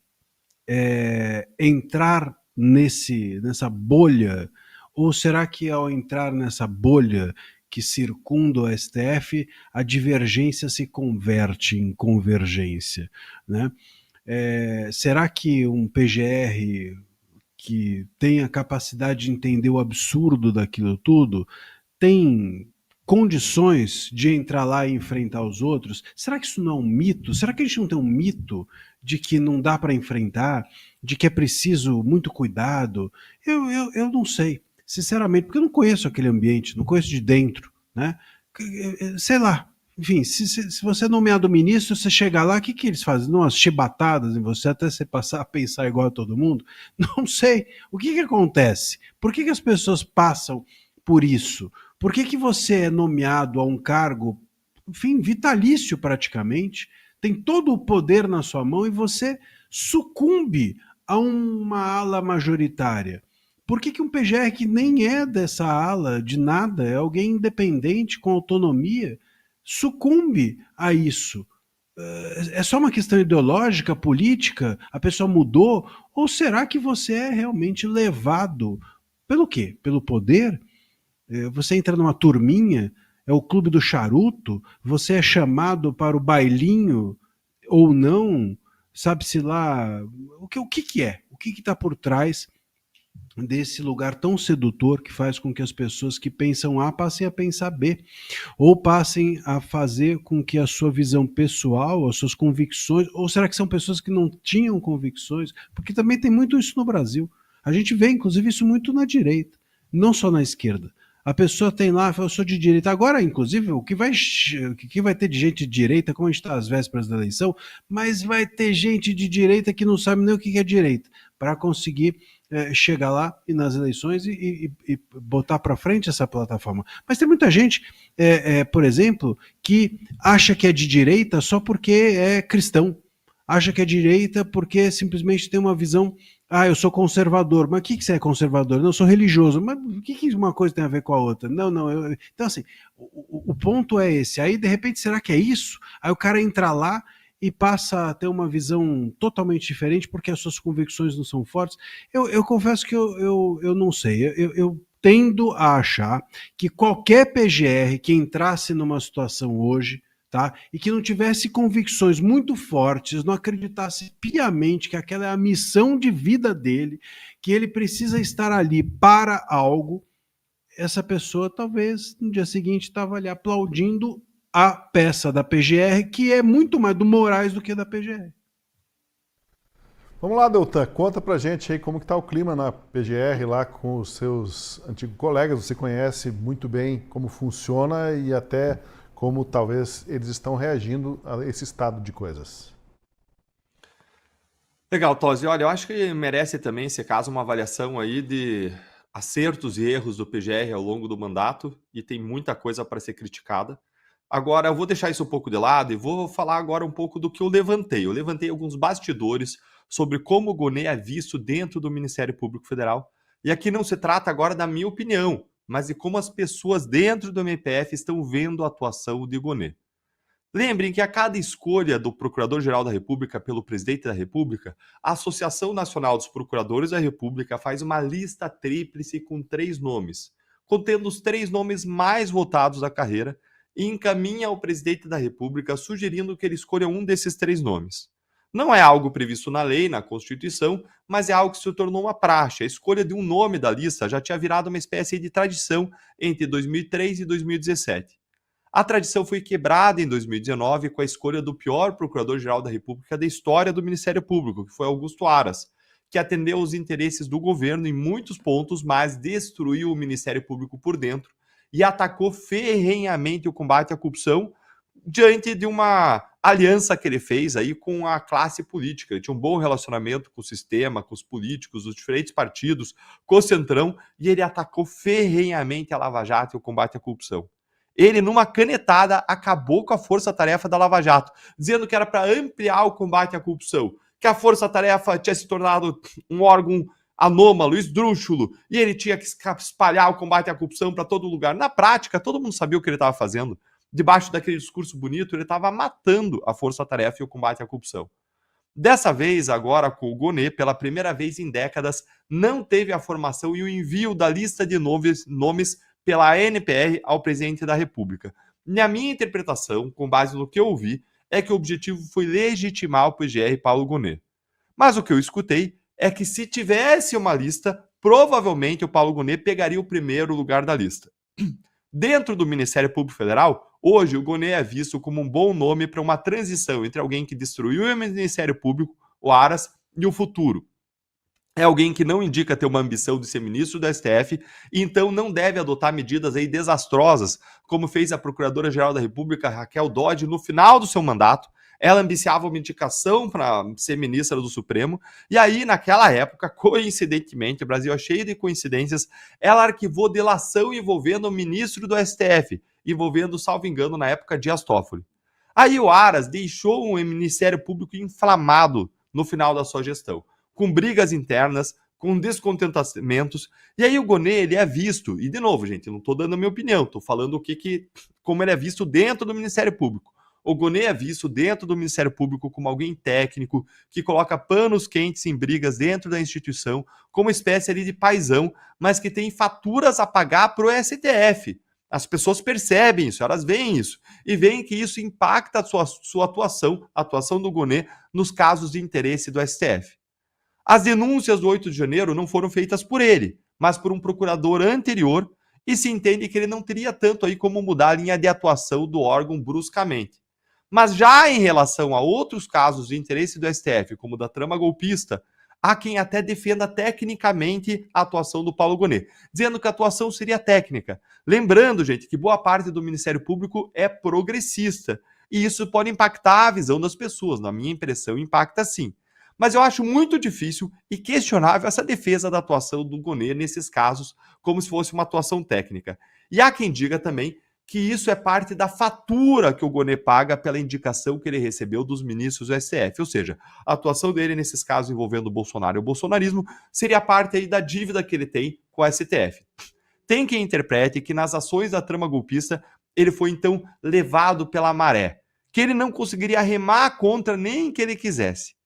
entrar nessa bolha? Ou será que ao entrar nessa bolha que circunda o STF, a divergência se converte em convergência, né? Será que um PGR que tem a capacidade de entender o absurdo daquilo tudo tem condições de entrar lá e enfrentar os outros? Será que isso não é um mito? Será que a gente não tem um mito de que não dá para enfrentar, de que é preciso muito cuidado? Eu não sei. Sinceramente, porque eu não conheço aquele ambiente, não conheço de dentro, né? Sei lá, enfim, se você é nomeado ministro, você chega lá, o que eles fazem? Umas chibatadas em você até você passar a pensar igual a todo mundo? Não sei. O que acontece? Por que as pessoas passam por isso? Por que você é nomeado a um cargo, enfim, vitalício praticamente, tem todo o poder na sua mão e você sucumbe a uma ala majoritária? Por que um PGR que nem é dessa ala de nada, é alguém independente, com autonomia, sucumbe a isso? É só uma questão ideológica, política? A pessoa mudou? Ou será que você é realmente levado pelo quê? Pelo poder? Você entra numa turminha, é o clube do charuto, você é chamado para o bailinho ou não, sabe-se lá, o que é? O que está por trás desse lugar tão sedutor que faz com que as pessoas que pensam A passem a pensar B, ou passem a fazer com que a sua visão pessoal, as suas convicções, ou será que são pessoas que não tinham convicções? Porque também tem muito isso no Brasil. A gente vê, inclusive, isso muito na direita, não só na esquerda. A pessoa tem lá, eu sou de direita. Agora, inclusive, o que vai ter de gente de direita, como a gente está às vésperas da eleição, mas vai ter gente de direita que não sabe nem o que é direita, para conseguir chegar lá e nas eleições e botar para frente essa plataforma. Mas tem muita gente, por exemplo, que acha que é de direita só porque é cristão. Acha que é direita porque simplesmente tem uma visão... eu sou conservador. Mas o que você é conservador? Não, eu sou religioso. Mas o que uma coisa tem a ver com a outra? Não. Então, assim, o ponto é esse. Aí, de repente, será que é isso? Aí o cara entra lá e passa a ter uma visão totalmente diferente porque as suas convicções não são fortes. Eu confesso que eu não sei. Eu tendo a achar que qualquer PGR que entrasse numa situação hoje, tá, e que não tivesse convicções muito fortes, não acreditasse piamente que aquela é a missão de vida dele, que ele precisa estar ali para algo, essa pessoa talvez no dia seguinte estava ali aplaudindo a peça da PGR, que é muito mais do Moraes do que da PGR. Vamos lá, Deltan, conta pra gente aí como que tá o clima na PGR lá com os seus antigos colegas. Você conhece muito bem como funciona e até como talvez eles estão reagindo a esse estado de coisas. Legal, Tosi. Olha, eu acho que merece também, esse caso, uma avaliação aí de acertos e erros do PGR ao longo do mandato, e tem muita coisa para ser criticada. Agora, eu vou deixar isso um pouco de lado e vou falar agora um pouco do que eu levantei. Eu levantei alguns bastidores sobre como o Gonê é visto dentro do Ministério Público Federal. E aqui não se trata agora da minha opinião, mas de como as pessoas dentro do MPF estão vendo a atuação de Gonê. Lembrem que a cada escolha do Procurador-Geral da República pelo Presidente da República, a Associação Nacional dos Procuradores da República faz uma lista tríplice com 3 nomes, contendo os 3 nomes mais votados da carreira, e encaminha ao Presidente da República sugerindo que ele escolha um desses 3 nomes. Não é algo previsto na lei, na Constituição, mas é algo que se tornou uma praxe. A escolha de um nome da lista já tinha virado uma espécie de tradição entre 2003 e 2017. A tradição foi quebrada em 2019 com a escolha do pior procurador-geral da República da história do Ministério Público, que foi Augusto Aras, que atendeu aos interesses do governo em muitos pontos, mas destruiu o Ministério Público por dentro e atacou ferrenhamente o combate à corrupção diante de uma aliança que ele fez aí com a classe política. Ele tinha um bom relacionamento com o sistema, com os políticos, os diferentes partidos, com o Centrão, e ele atacou ferrenhamente a Lava Jato e o combate à corrupção. Ele, numa canetada, acabou com a força-tarefa da Lava Jato, dizendo que era para ampliar o combate à corrupção, que a força-tarefa tinha se tornado um órgão anômalo, esdrúxulo, e ele tinha que espalhar o combate à corrupção para todo lugar. Na prática, todo mundo sabia o que ele estava fazendo. Debaixo daquele discurso bonito, ele estava matando a força-tarefa e o combate à corrupção. Dessa vez, agora com o Gonê, pela primeira vez em décadas, não teve a formação e o envio da lista de nomes pela ANPR ao Presidente da República. Na minha interpretação, com base no que eu ouvi, é que o objetivo foi legitimar o PGR Paulo Gonê. Mas o que eu escutei é que se tivesse uma lista, provavelmente o Paulo Gonê pegaria o primeiro lugar da lista. Dentro do Ministério Público Federal, hoje o Gonê é visto como um bom nome para uma transição entre alguém que destruiu o Ministério Público, o Aras, e o futuro. É alguém que não indica ter uma ambição de ser ministro do STF e então não deve adotar medidas aí desastrosas, como fez a Procuradora-Geral da República, Raquel Dodge, no final do seu mandato. Ela ambiciava uma indicação para ser ministra do Supremo, e aí, naquela época, coincidentemente, o Brasil é cheio de coincidências, ela arquivou delação envolvendo o ministro do STF, envolvendo, salvo engano, na época, Dias Toffoli. Aí o Aras deixou um Ministério Público inflamado no final da sua gestão, com brigas internas, com descontentamentos, e aí o Gonê, ele é visto, e de novo, gente, não estou dando a minha opinião, estou falando como ele é visto dentro do Ministério Público. O Gonê é visto dentro do Ministério Público como alguém técnico, que coloca panos quentes em brigas dentro da instituição, como uma espécie ali de paizão, mas que tem faturas a pagar para o STF. As pessoas percebem isso, elas veem isso, e veem que isso impacta a sua atuação, a atuação do Gonê, nos casos de interesse do STF. As denúncias do 8 de janeiro não foram feitas por ele, mas por um procurador anterior, e se entende que ele não teria tanto aí como mudar a linha de atuação do órgão bruscamente. Mas já em relação a outros casos de interesse do STF, como o da trama golpista, há quem até defenda tecnicamente a atuação do Paulo Gonê, dizendo que a atuação seria técnica. Lembrando, gente, que boa parte do Ministério Público é progressista, e isso pode impactar a visão das pessoas. Na minha impressão, impacta sim. Mas eu acho muito difícil e questionável essa defesa da atuação do Gonê nesses casos, como se fosse uma atuação técnica. E há quem diga também que isso é parte da fatura que o Gonê paga pela indicação que ele recebeu dos ministros do STF. Ou seja, a atuação dele nesses casos envolvendo o Bolsonaro e o bolsonarismo seria parte aí da dívida que ele tem com o STF. Tem quem interprete que nas ações da trama golpista ele foi então levado pela maré, que ele não conseguiria remar contra nem que ele quisesse.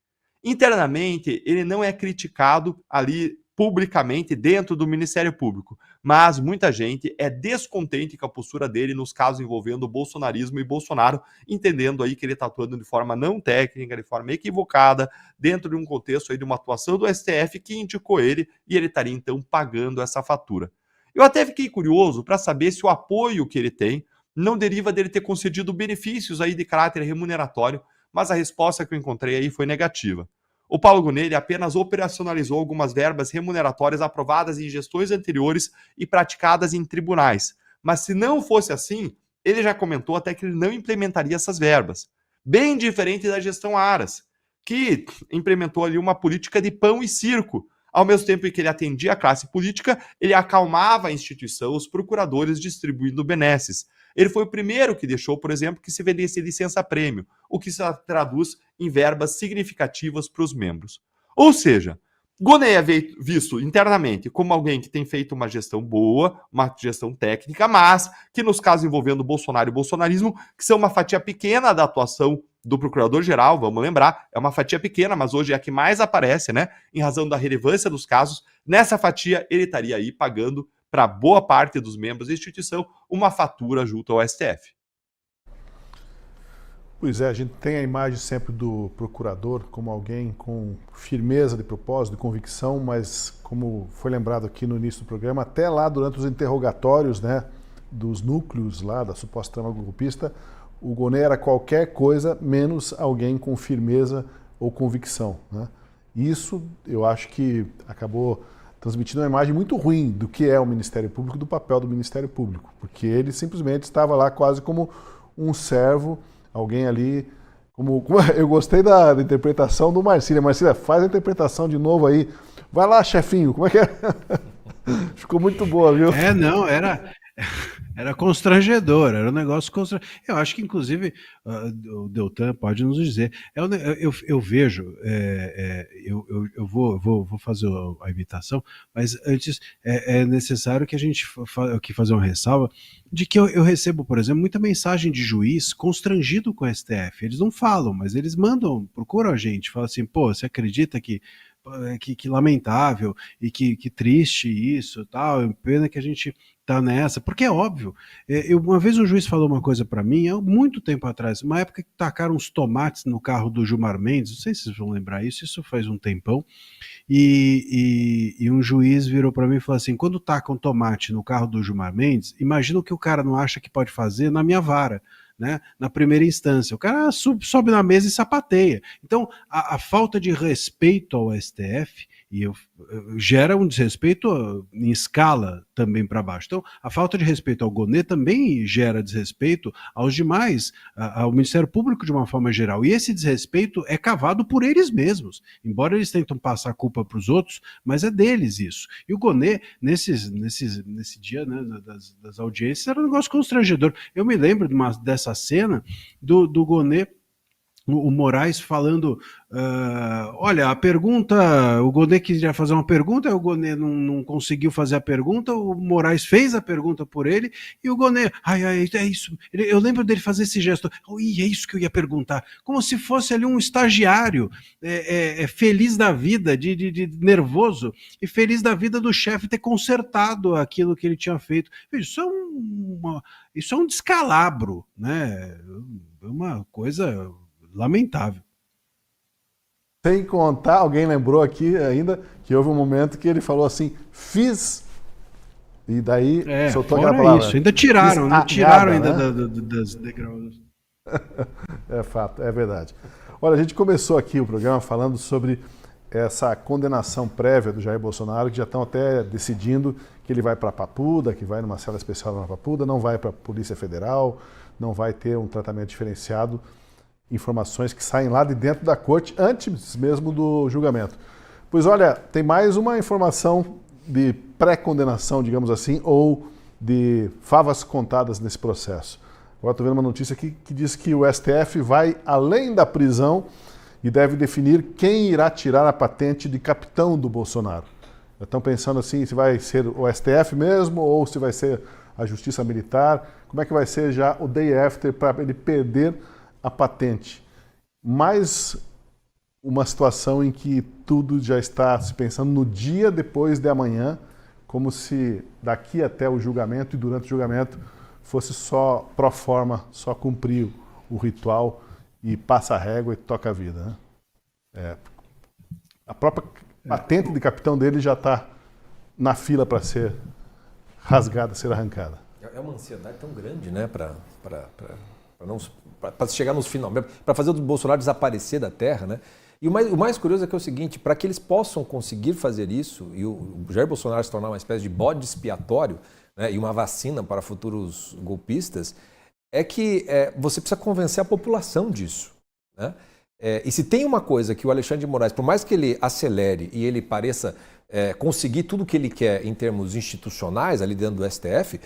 Internamente, ele não é criticado ali publicamente dentro do Ministério Público, mas muita gente é descontente com a postura dele nos casos envolvendo o bolsonarismo e Bolsonaro, entendendo aí que ele está atuando de forma não técnica, de forma equivocada, dentro de um contexto aí de uma atuação do STF que indicou ele, e ele estaria então pagando essa fatura. Eu até fiquei curioso para saber se o apoio que ele tem não deriva dele ter concedido benefícios aí de caráter remuneratório, mas a resposta que eu encontrei aí foi negativa. O Paulo Gonet apenas operacionalizou algumas verbas remuneratórias aprovadas em gestões anteriores e praticadas em tribunais. Mas se não fosse assim, ele já comentou até que ele não implementaria essas verbas. Bem diferente da gestão Aras, que implementou ali uma política de pão e circo. Ao mesmo tempo em que ele atendia a classe política, ele acalmava a instituição, os procuradores distribuindo benesses. Ele foi o primeiro que deixou, por exemplo, que se vendesse licença-prêmio, o que se traduz em verbas significativas para os membros. Ou seja, Gonet é visto internamente como alguém que tem feito uma gestão boa, uma gestão técnica, mas que nos casos envolvendo Bolsonaro e bolsonarismo, que são uma fatia pequena da atuação do procurador-geral, vamos lembrar, é uma fatia pequena, mas hoje é a que mais aparece, né, em razão da relevância dos casos. Nessa fatia, ele estaria aí pagando para boa parte dos membros da instituição uma fatura junto ao STF. Pois é, a gente tem a imagem sempre do procurador como alguém com firmeza de propósito, de convicção, mas como foi lembrado aqui no início do programa, até lá durante os interrogatórios, né, dos núcleos lá da suposta trama golpista, o Gonet era qualquer coisa menos alguém com firmeza ou convicção, né? Isso eu acho que acabou transmitindo uma imagem muito ruim do que é o Ministério Público, do papel do Ministério Público, porque ele simplesmente estava lá quase como um servo, alguém ali, como eu gostei da interpretação do Marcília. Marcília, faz a interpretação de novo aí. Vai lá, chefinho, como é que é? Ficou muito boa, viu? Não, era constrangedor, era um negócio constrangedor. Eu acho que, inclusive, o Deltan pode nos dizer. Eu vejo, eu vou fazer a imitação, mas antes é necessário que a gente aqui fazer uma ressalva de que eu recebo, por exemplo, muita mensagem de juiz constrangido com o STF. Eles não falam, mas eles mandam, procuram a gente, falam assim, pô, você acredita que lamentável e que triste isso, tal, pena que a gente tá nessa, porque é óbvio. Uma vez um juiz falou uma coisa para mim, há muito tempo atrás, uma época que tacaram uns tomates no carro do Gilmar Mendes, não sei se vocês vão lembrar isso faz um tempão, e um juiz virou para mim e falou assim, quando tacam tomate no carro do Gilmar Mendes, imagina o que o cara não acha que pode fazer na minha vara, né, na primeira instância. O cara sobe na mesa e sapateia. Então, a falta de respeito ao STF gera um desrespeito em escala também para baixo. Então, a falta de respeito ao Gonet também gera desrespeito aos demais, ao Ministério Público de uma forma geral. E esse desrespeito é cavado por eles mesmos. Embora eles tentam passar a culpa para os outros, mas é deles isso. E o Gonet, nesse dia, né, das audiências, era um negócio constrangedor. Eu me lembro dessa cena do Gonet, o Moraes falando, olha, a pergunta, o Gonet queria fazer uma pergunta, o Gonet não conseguiu fazer a pergunta, o Moraes fez a pergunta por ele, e o Gonet, é isso, eu lembro dele fazer esse gesto, é isso que eu ia perguntar, como se fosse ali um estagiário, feliz da vida, de nervoso, e feliz da vida do chefe ter consertado aquilo que ele tinha feito. Isso é um descalabro, né? É uma coisa lamentável. Sem contar, alguém lembrou aqui ainda que houve um momento que ele falou assim, fiz, e daí soltou aquela palavra. Isso, ainda tiraram, né? Tiraram ainda, né? Das degraus. É fato, é verdade. Olha, a gente começou aqui o programa falando sobre essa condenação prévia do Jair Bolsonaro, que já estão até decidindo que ele vai para Papuda, que vai numa cela especial na Papuda, não vai para a Polícia Federal, não vai ter um tratamento diferenciado. Informações que saem lá de dentro da corte, antes mesmo do julgamento. Pois olha, tem mais uma informação de pré-condenação, digamos assim, ou de favas contadas nesse processo. Agora estou vendo uma notícia aqui que diz que o STF vai além da prisão e deve definir quem irá tirar a patente de capitão do Bolsonaro. Já estão pensando assim, se vai ser o STF mesmo ou se vai ser a Justiça Militar. Como é que vai ser já o day after para ele perder a patente? Mais uma situação em que tudo já está se pensando no dia depois de amanhã, como se daqui até o julgamento e durante o julgamento fosse só pro forma, só cumprir o ritual e passa a régua e toca a vida, né? A própria patente de capitão dele já está na fila para ser rasgada, ser arrancada. É uma ansiedade tão grande, né, para chegar nos final, para fazer o Bolsonaro desaparecer da Terra, né? E o mais curioso é que é o seguinte, para que eles possam conseguir fazer isso e o Jair Bolsonaro se tornar uma espécie de bode expiatório, né, e uma vacina para futuros golpistas, é que você precisa convencer a população disso, né? E se tem uma coisa que o Alexandre de Moraes, por mais que ele acelere e ele pareça conseguir tudo o que ele quer em termos institucionais ali dentro do STF,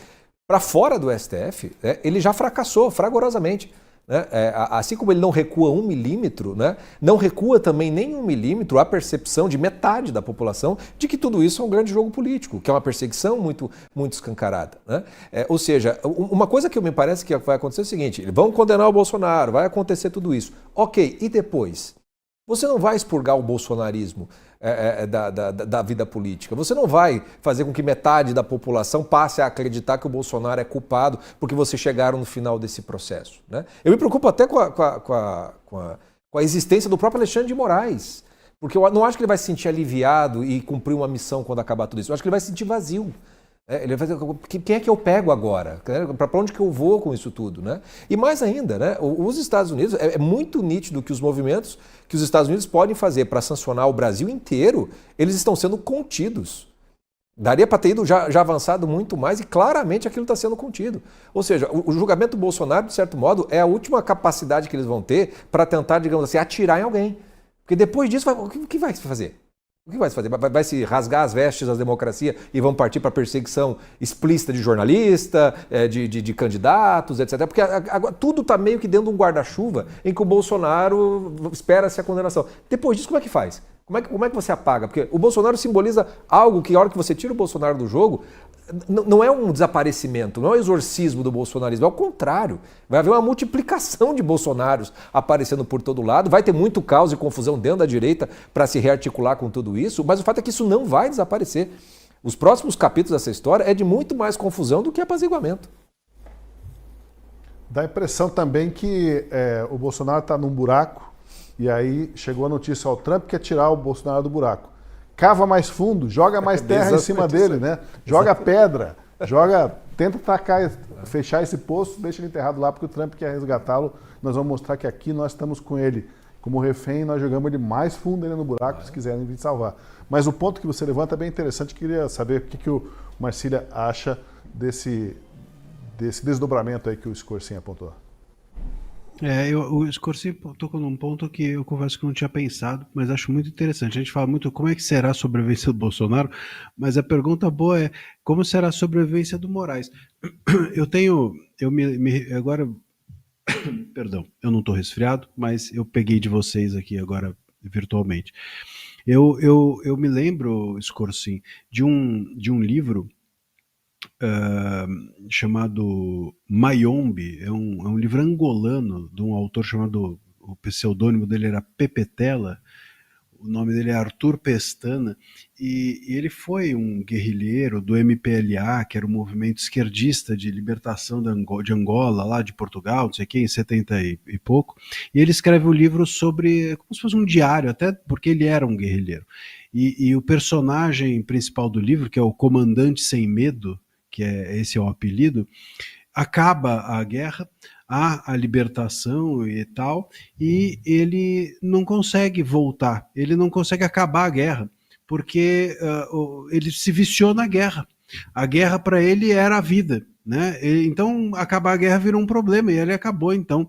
para fora do STF, ele já fracassou fragorosamente. Né? Assim como ele não recua 1 milímetro, né? Não recua também nem 1 milímetro a percepção de metade da população de que tudo isso é um grande jogo político, que é uma perseguição muito, muito escancarada. Né? Ou seja, uma coisa que me parece que vai acontecer é o seguinte, vão condenar o Bolsonaro, vai acontecer tudo isso. Ok, e depois? Você não vai expurgar o bolsonarismo da vida política. Você não vai fazer com que metade da população passe a acreditar que o Bolsonaro é culpado porque vocês chegaram no final desse processo. Né? Eu me preocupo até com a existência do próprio Alexandre de Moraes, porque eu não acho que ele vai se sentir aliviado e cumprir uma missão quando acabar tudo isso. Eu acho que ele vai se sentir vazio. Ele vai dizer, quem é que eu pego agora? Para onde que eu vou com isso tudo? Né? E mais ainda, né? Os Estados Unidos, é muito nítido que os movimentos que os Estados Unidos podem fazer para sancionar o Brasil inteiro, eles estão sendo contidos. Daria para ter ido já avançado muito mais e claramente aquilo está sendo contido. Ou seja, o julgamento do Bolsonaro, de certo modo, é a última capacidade que eles vão ter para tentar, digamos assim, atirar em alguém. Porque depois disso, o que vai se fazer? O que vai se fazer? Vai se rasgar as vestes da democracia e vão partir para perseguição explícita de jornalista, de candidatos, etc. Porque agora tudo está meio que dentro de um guarda-chuva em que o Bolsonaro espera-se a condenação. Depois disso, como é que faz? Como é que você apaga? Porque o Bolsonaro simboliza algo que, a hora que você tira o Bolsonaro do jogo, não é um desaparecimento, não é um exorcismo do bolsonarismo, é o contrário. Vai haver uma multiplicação de Bolsonaros aparecendo por todo lado, vai ter muito caos e confusão dentro da direita para se rearticular com tudo isso, mas o fato é que isso não vai desaparecer. Os próximos capítulos dessa história é de muito mais confusão do que apaziguamento. Dá a impressão também que o Bolsonaro está num buraco e aí chegou a notícia, o Trump quer tirar o Bolsonaro do buraco. Cava mais fundo, joga mais terra em cima dele, né? Joga pedra, tenta tacar, fechar esse poço, deixa ele enterrado lá porque o Trump quer resgatá-lo. Nós vamos mostrar que aqui nós estamos com ele como refém, nós jogamos ele mais fundo ainda no buraco se quiserem vir salvar. Mas o ponto que você levanta é bem interessante, queria saber o que o Marcília acha desse desdobramento aí que o Scorsin apontou. O Scorsin tocou num ponto que eu confesso que eu não tinha pensado, mas acho muito interessante. A gente fala muito como é que será a sobrevivência do Bolsonaro, mas a pergunta boa é como será a sobrevivência do Moraes. Agora, perdão, eu não estou resfriado, mas eu peguei de vocês aqui agora virtualmente. Eu me lembro, Scorsin, de um livro chamado Mayombe, é um livro angolano de um autor chamado, o pseudônimo dele era Pepetela, o nome dele é Arthur Pestana, e ele foi um guerrilheiro do MPLA, que era o movimento esquerdista de libertação de Angola, lá de Portugal, não sei o que, em 70 e pouco, e ele escreve um livro sobre, como se fosse um diário, até porque ele era um guerrilheiro. E o personagem principal do livro, que é o Comandante Sem Medo, que esse é o apelido, acaba a guerra, há a libertação e tal, e ele não consegue voltar, ele não consegue acabar a guerra, porque ele se viciou na guerra. A guerra para ele era a vida, né? Então acabar a guerra virou um problema e ele acabou então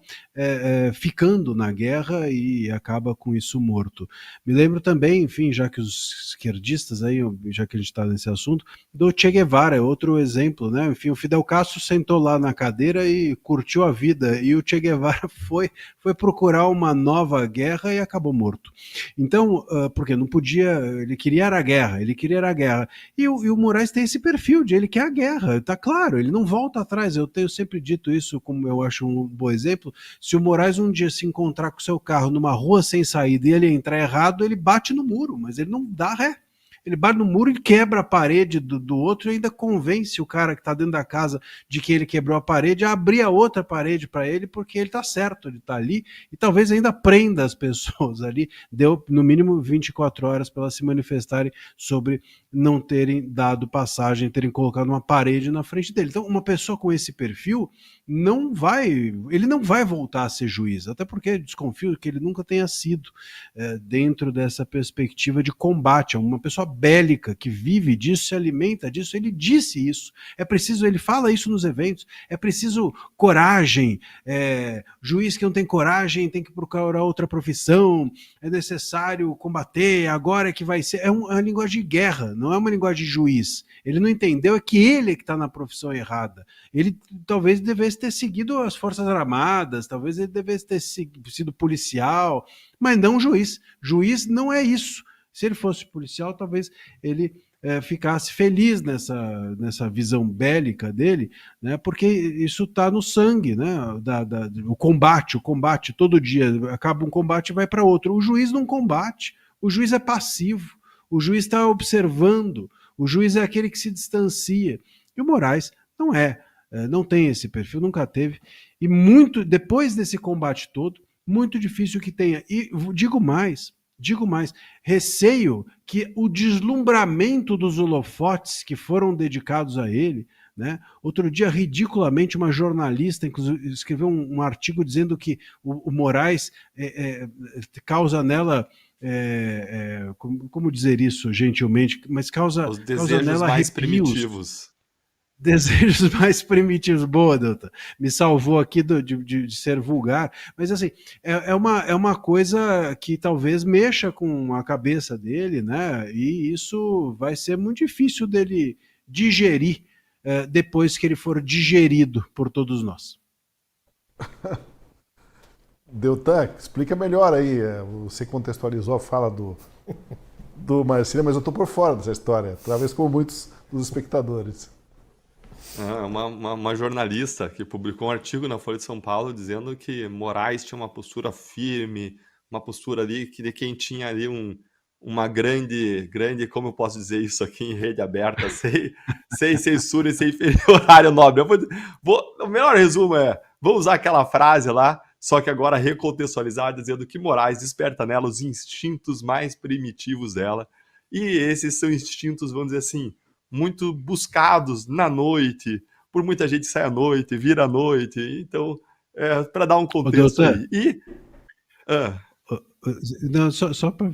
ficando na guerra e acaba com isso morto. Me lembro também, enfim, já que os esquerdistas aí, já que a gente está nesse assunto, do Che Guevara, outro exemplo, né? Enfim, o Fidel Castro sentou lá na cadeira e curtiu a vida, e o Che Guevara foi procurar uma nova guerra e acabou morto. Então, porque não podia, ele queria a guerra, e o Moraes tem esse perfil de ele quer a guerra, tá claro, ele não volta atrás. Eu tenho sempre dito isso, como eu acho um bom exemplo. Se o Moraes um dia se encontrar com o seu carro numa rua sem saída e ele entrar errado, ele bate no muro, mas ele não dá ré. Ele bate no muro e quebra a parede do outro e ainda convence o cara que está dentro da casa de que ele quebrou a parede a abrir a outra parede para ele, porque ele está certo, ele está ali, e talvez ainda prenda as pessoas ali. Deu no mínimo 24 horas para elas se manifestarem sobre não terem dado passagem, terem colocado uma parede na frente dele. Então, uma pessoa com esse perfil ele não vai voltar a ser juiz, até porque desconfio que ele nunca tenha sido dentro dessa perspectiva de combate. É uma pessoa bélica que vive disso, se alimenta disso. Ele disse isso. É preciso, ele fala isso nos eventos. É preciso coragem. Juiz que não tem coragem tem que procurar outra profissão. É necessário combater. Agora é que vai ser. É uma linguagem de guerra, não é uma linguagem de juiz. Ele não entendeu é que ele é que está na profissão errada. Ele talvez devesse ter seguido as Forças Armadas, talvez ele devesse ter sido policial, mas não juiz. Juiz não é isso. Se ele fosse policial, talvez ele ficasse feliz nessa visão bélica dele, né, porque isso está no sangue, né, o combate, todo dia acaba um combate e vai para outro. O juiz não combate, o juiz é passivo, o juiz está observando, o juiz é aquele que se distancia. E o Moraes não tem esse perfil, nunca teve. E depois desse combate todo, muito difícil que tenha. E digo mais, receio que o deslumbramento dos holofotes que foram dedicados a ele, né? Outro dia, ridiculamente, uma jornalista inclusive, escreveu um artigo dizendo que o Moraes causa nela... como dizer isso gentilmente, mas causa nela mais arrepios. primitivos. Desejos mais primitivos. Boa, doutor. Me salvou aqui de ser vulgar. Mas, assim, é uma coisa que talvez mexa com a cabeça dele, né? E isso vai ser muito difícil dele digerir depois que ele for digerido por todos nós. Deltan, explica melhor aí. Você contextualizou a fala do Marcílio, mas eu estou por fora dessa história, talvez como muitos dos espectadores. Uma jornalista que publicou um artigo na Folha de São Paulo dizendo que Moraes tinha uma postura firme, uma postura ali de quem tinha ali uma grande, como eu posso dizer isso aqui em rede aberta, sem censura e sem horário nobre. O melhor resumo vou usar aquela frase lá, só que agora recontextualizada, dizendo que Moraes desperta nela os instintos mais primitivos dela, e esses são instintos, vamos dizer assim, muito buscados na noite, por muita gente sai à noite, vira à noite, então, para dar um contexto aí. Não, só para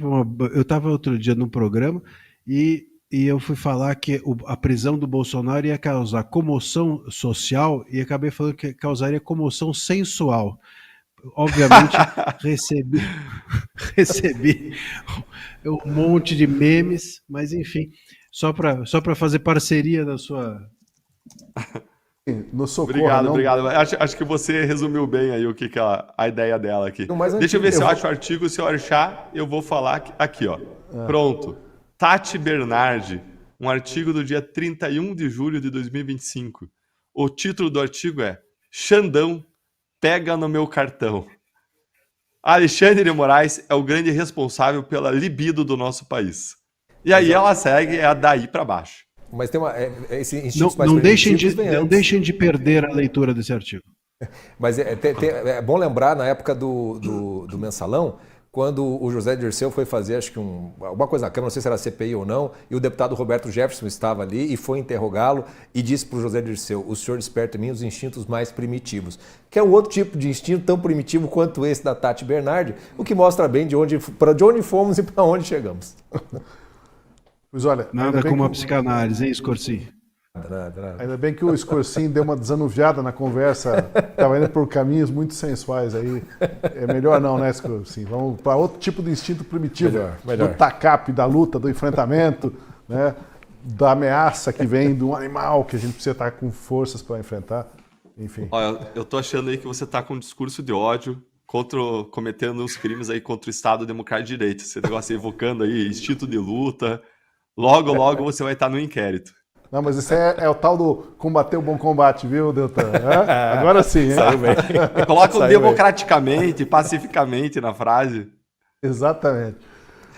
eu estava outro dia num programa e eu fui falar que a prisão do Bolsonaro ia causar comoção social e acabei falando que causaria comoção sensual. Obviamente recebi um monte de memes, mas enfim, só para fazer parceria da sua... No socorro, obrigado. Acho que você resumiu bem aí o que é a ideia dela aqui. Deixa eu ver se eu acho o artigo, se eu achar, eu vou falar aqui, ó. Pronto. Tati Bernardi, um artigo do dia 31 de julho de 2025. O título do artigo é Xandão pega no meu cartão. Alexandre de Moraes é o grande responsável pela libido do nosso país. E aí ela segue daí para baixo. Mas tem esse instinto mais não deixem de perder a leitura desse artigo. Mas é bom lembrar, na época do Mensalão, quando o José Dirceu foi fazer, acho que alguma coisa na Câmara, não sei se era CPI ou não, e o deputado Roberto Jefferson estava ali e foi interrogá-lo e disse para o José Dirceu: o senhor desperta em mim os instintos mais primitivos, que é um outro tipo de instinto tão primitivo quanto esse da Tati Bernardi, o que mostra bem de onde fomos e para onde chegamos. Mas olha, nada como a psicanálise, hein, Scorsi? Ainda bem que o Scorsin deu uma desanuviada na conversa, estava indo por caminhos muito sensuais aí. É melhor não, né, Scorsin? Vamos para outro tipo de instinto primitivo, melhor. Do TACAP, da luta, do enfrentamento, né, da ameaça que vem de um animal que a gente precisa estar com forças para enfrentar. Enfim. Olha, eu tô achando aí que você tá com um discurso de ódio cometendo uns crimes aí contra o Estado Democrático de Direito. Esse negócio evocando aí instinto de luta. Logo você vai estar no inquérito. Não, mas isso é o tal do combater o bom combate, viu, Deltan? Agora sim, hein? Saiu bem. Coloca o democraticamente, pacificamente na frase. Exatamente.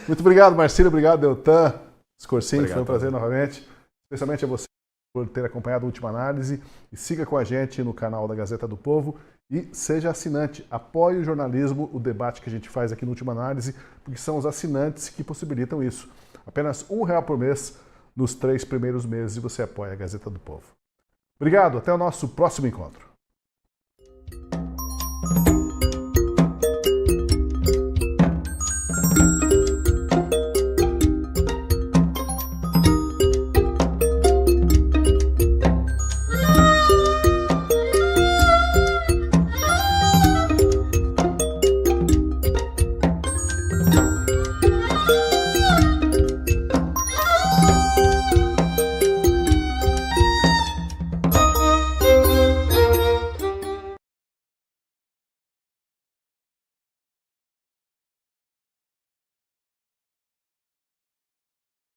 Muito obrigado, Marcílio. Obrigado, Deltan. Scorsin, Obrigado, foi um prazer novamente. Especialmente a você por ter acompanhado a Última Análise. E siga com a gente no canal da Gazeta do Povo. E seja assinante. Apoie o jornalismo, o debate que a gente faz aqui no Última Análise, porque são os assinantes que possibilitam isso. Apenas R$1 por mês nos 3 primeiros meses e você apoia a Gazeta do Povo. Obrigado, até o nosso próximo encontro.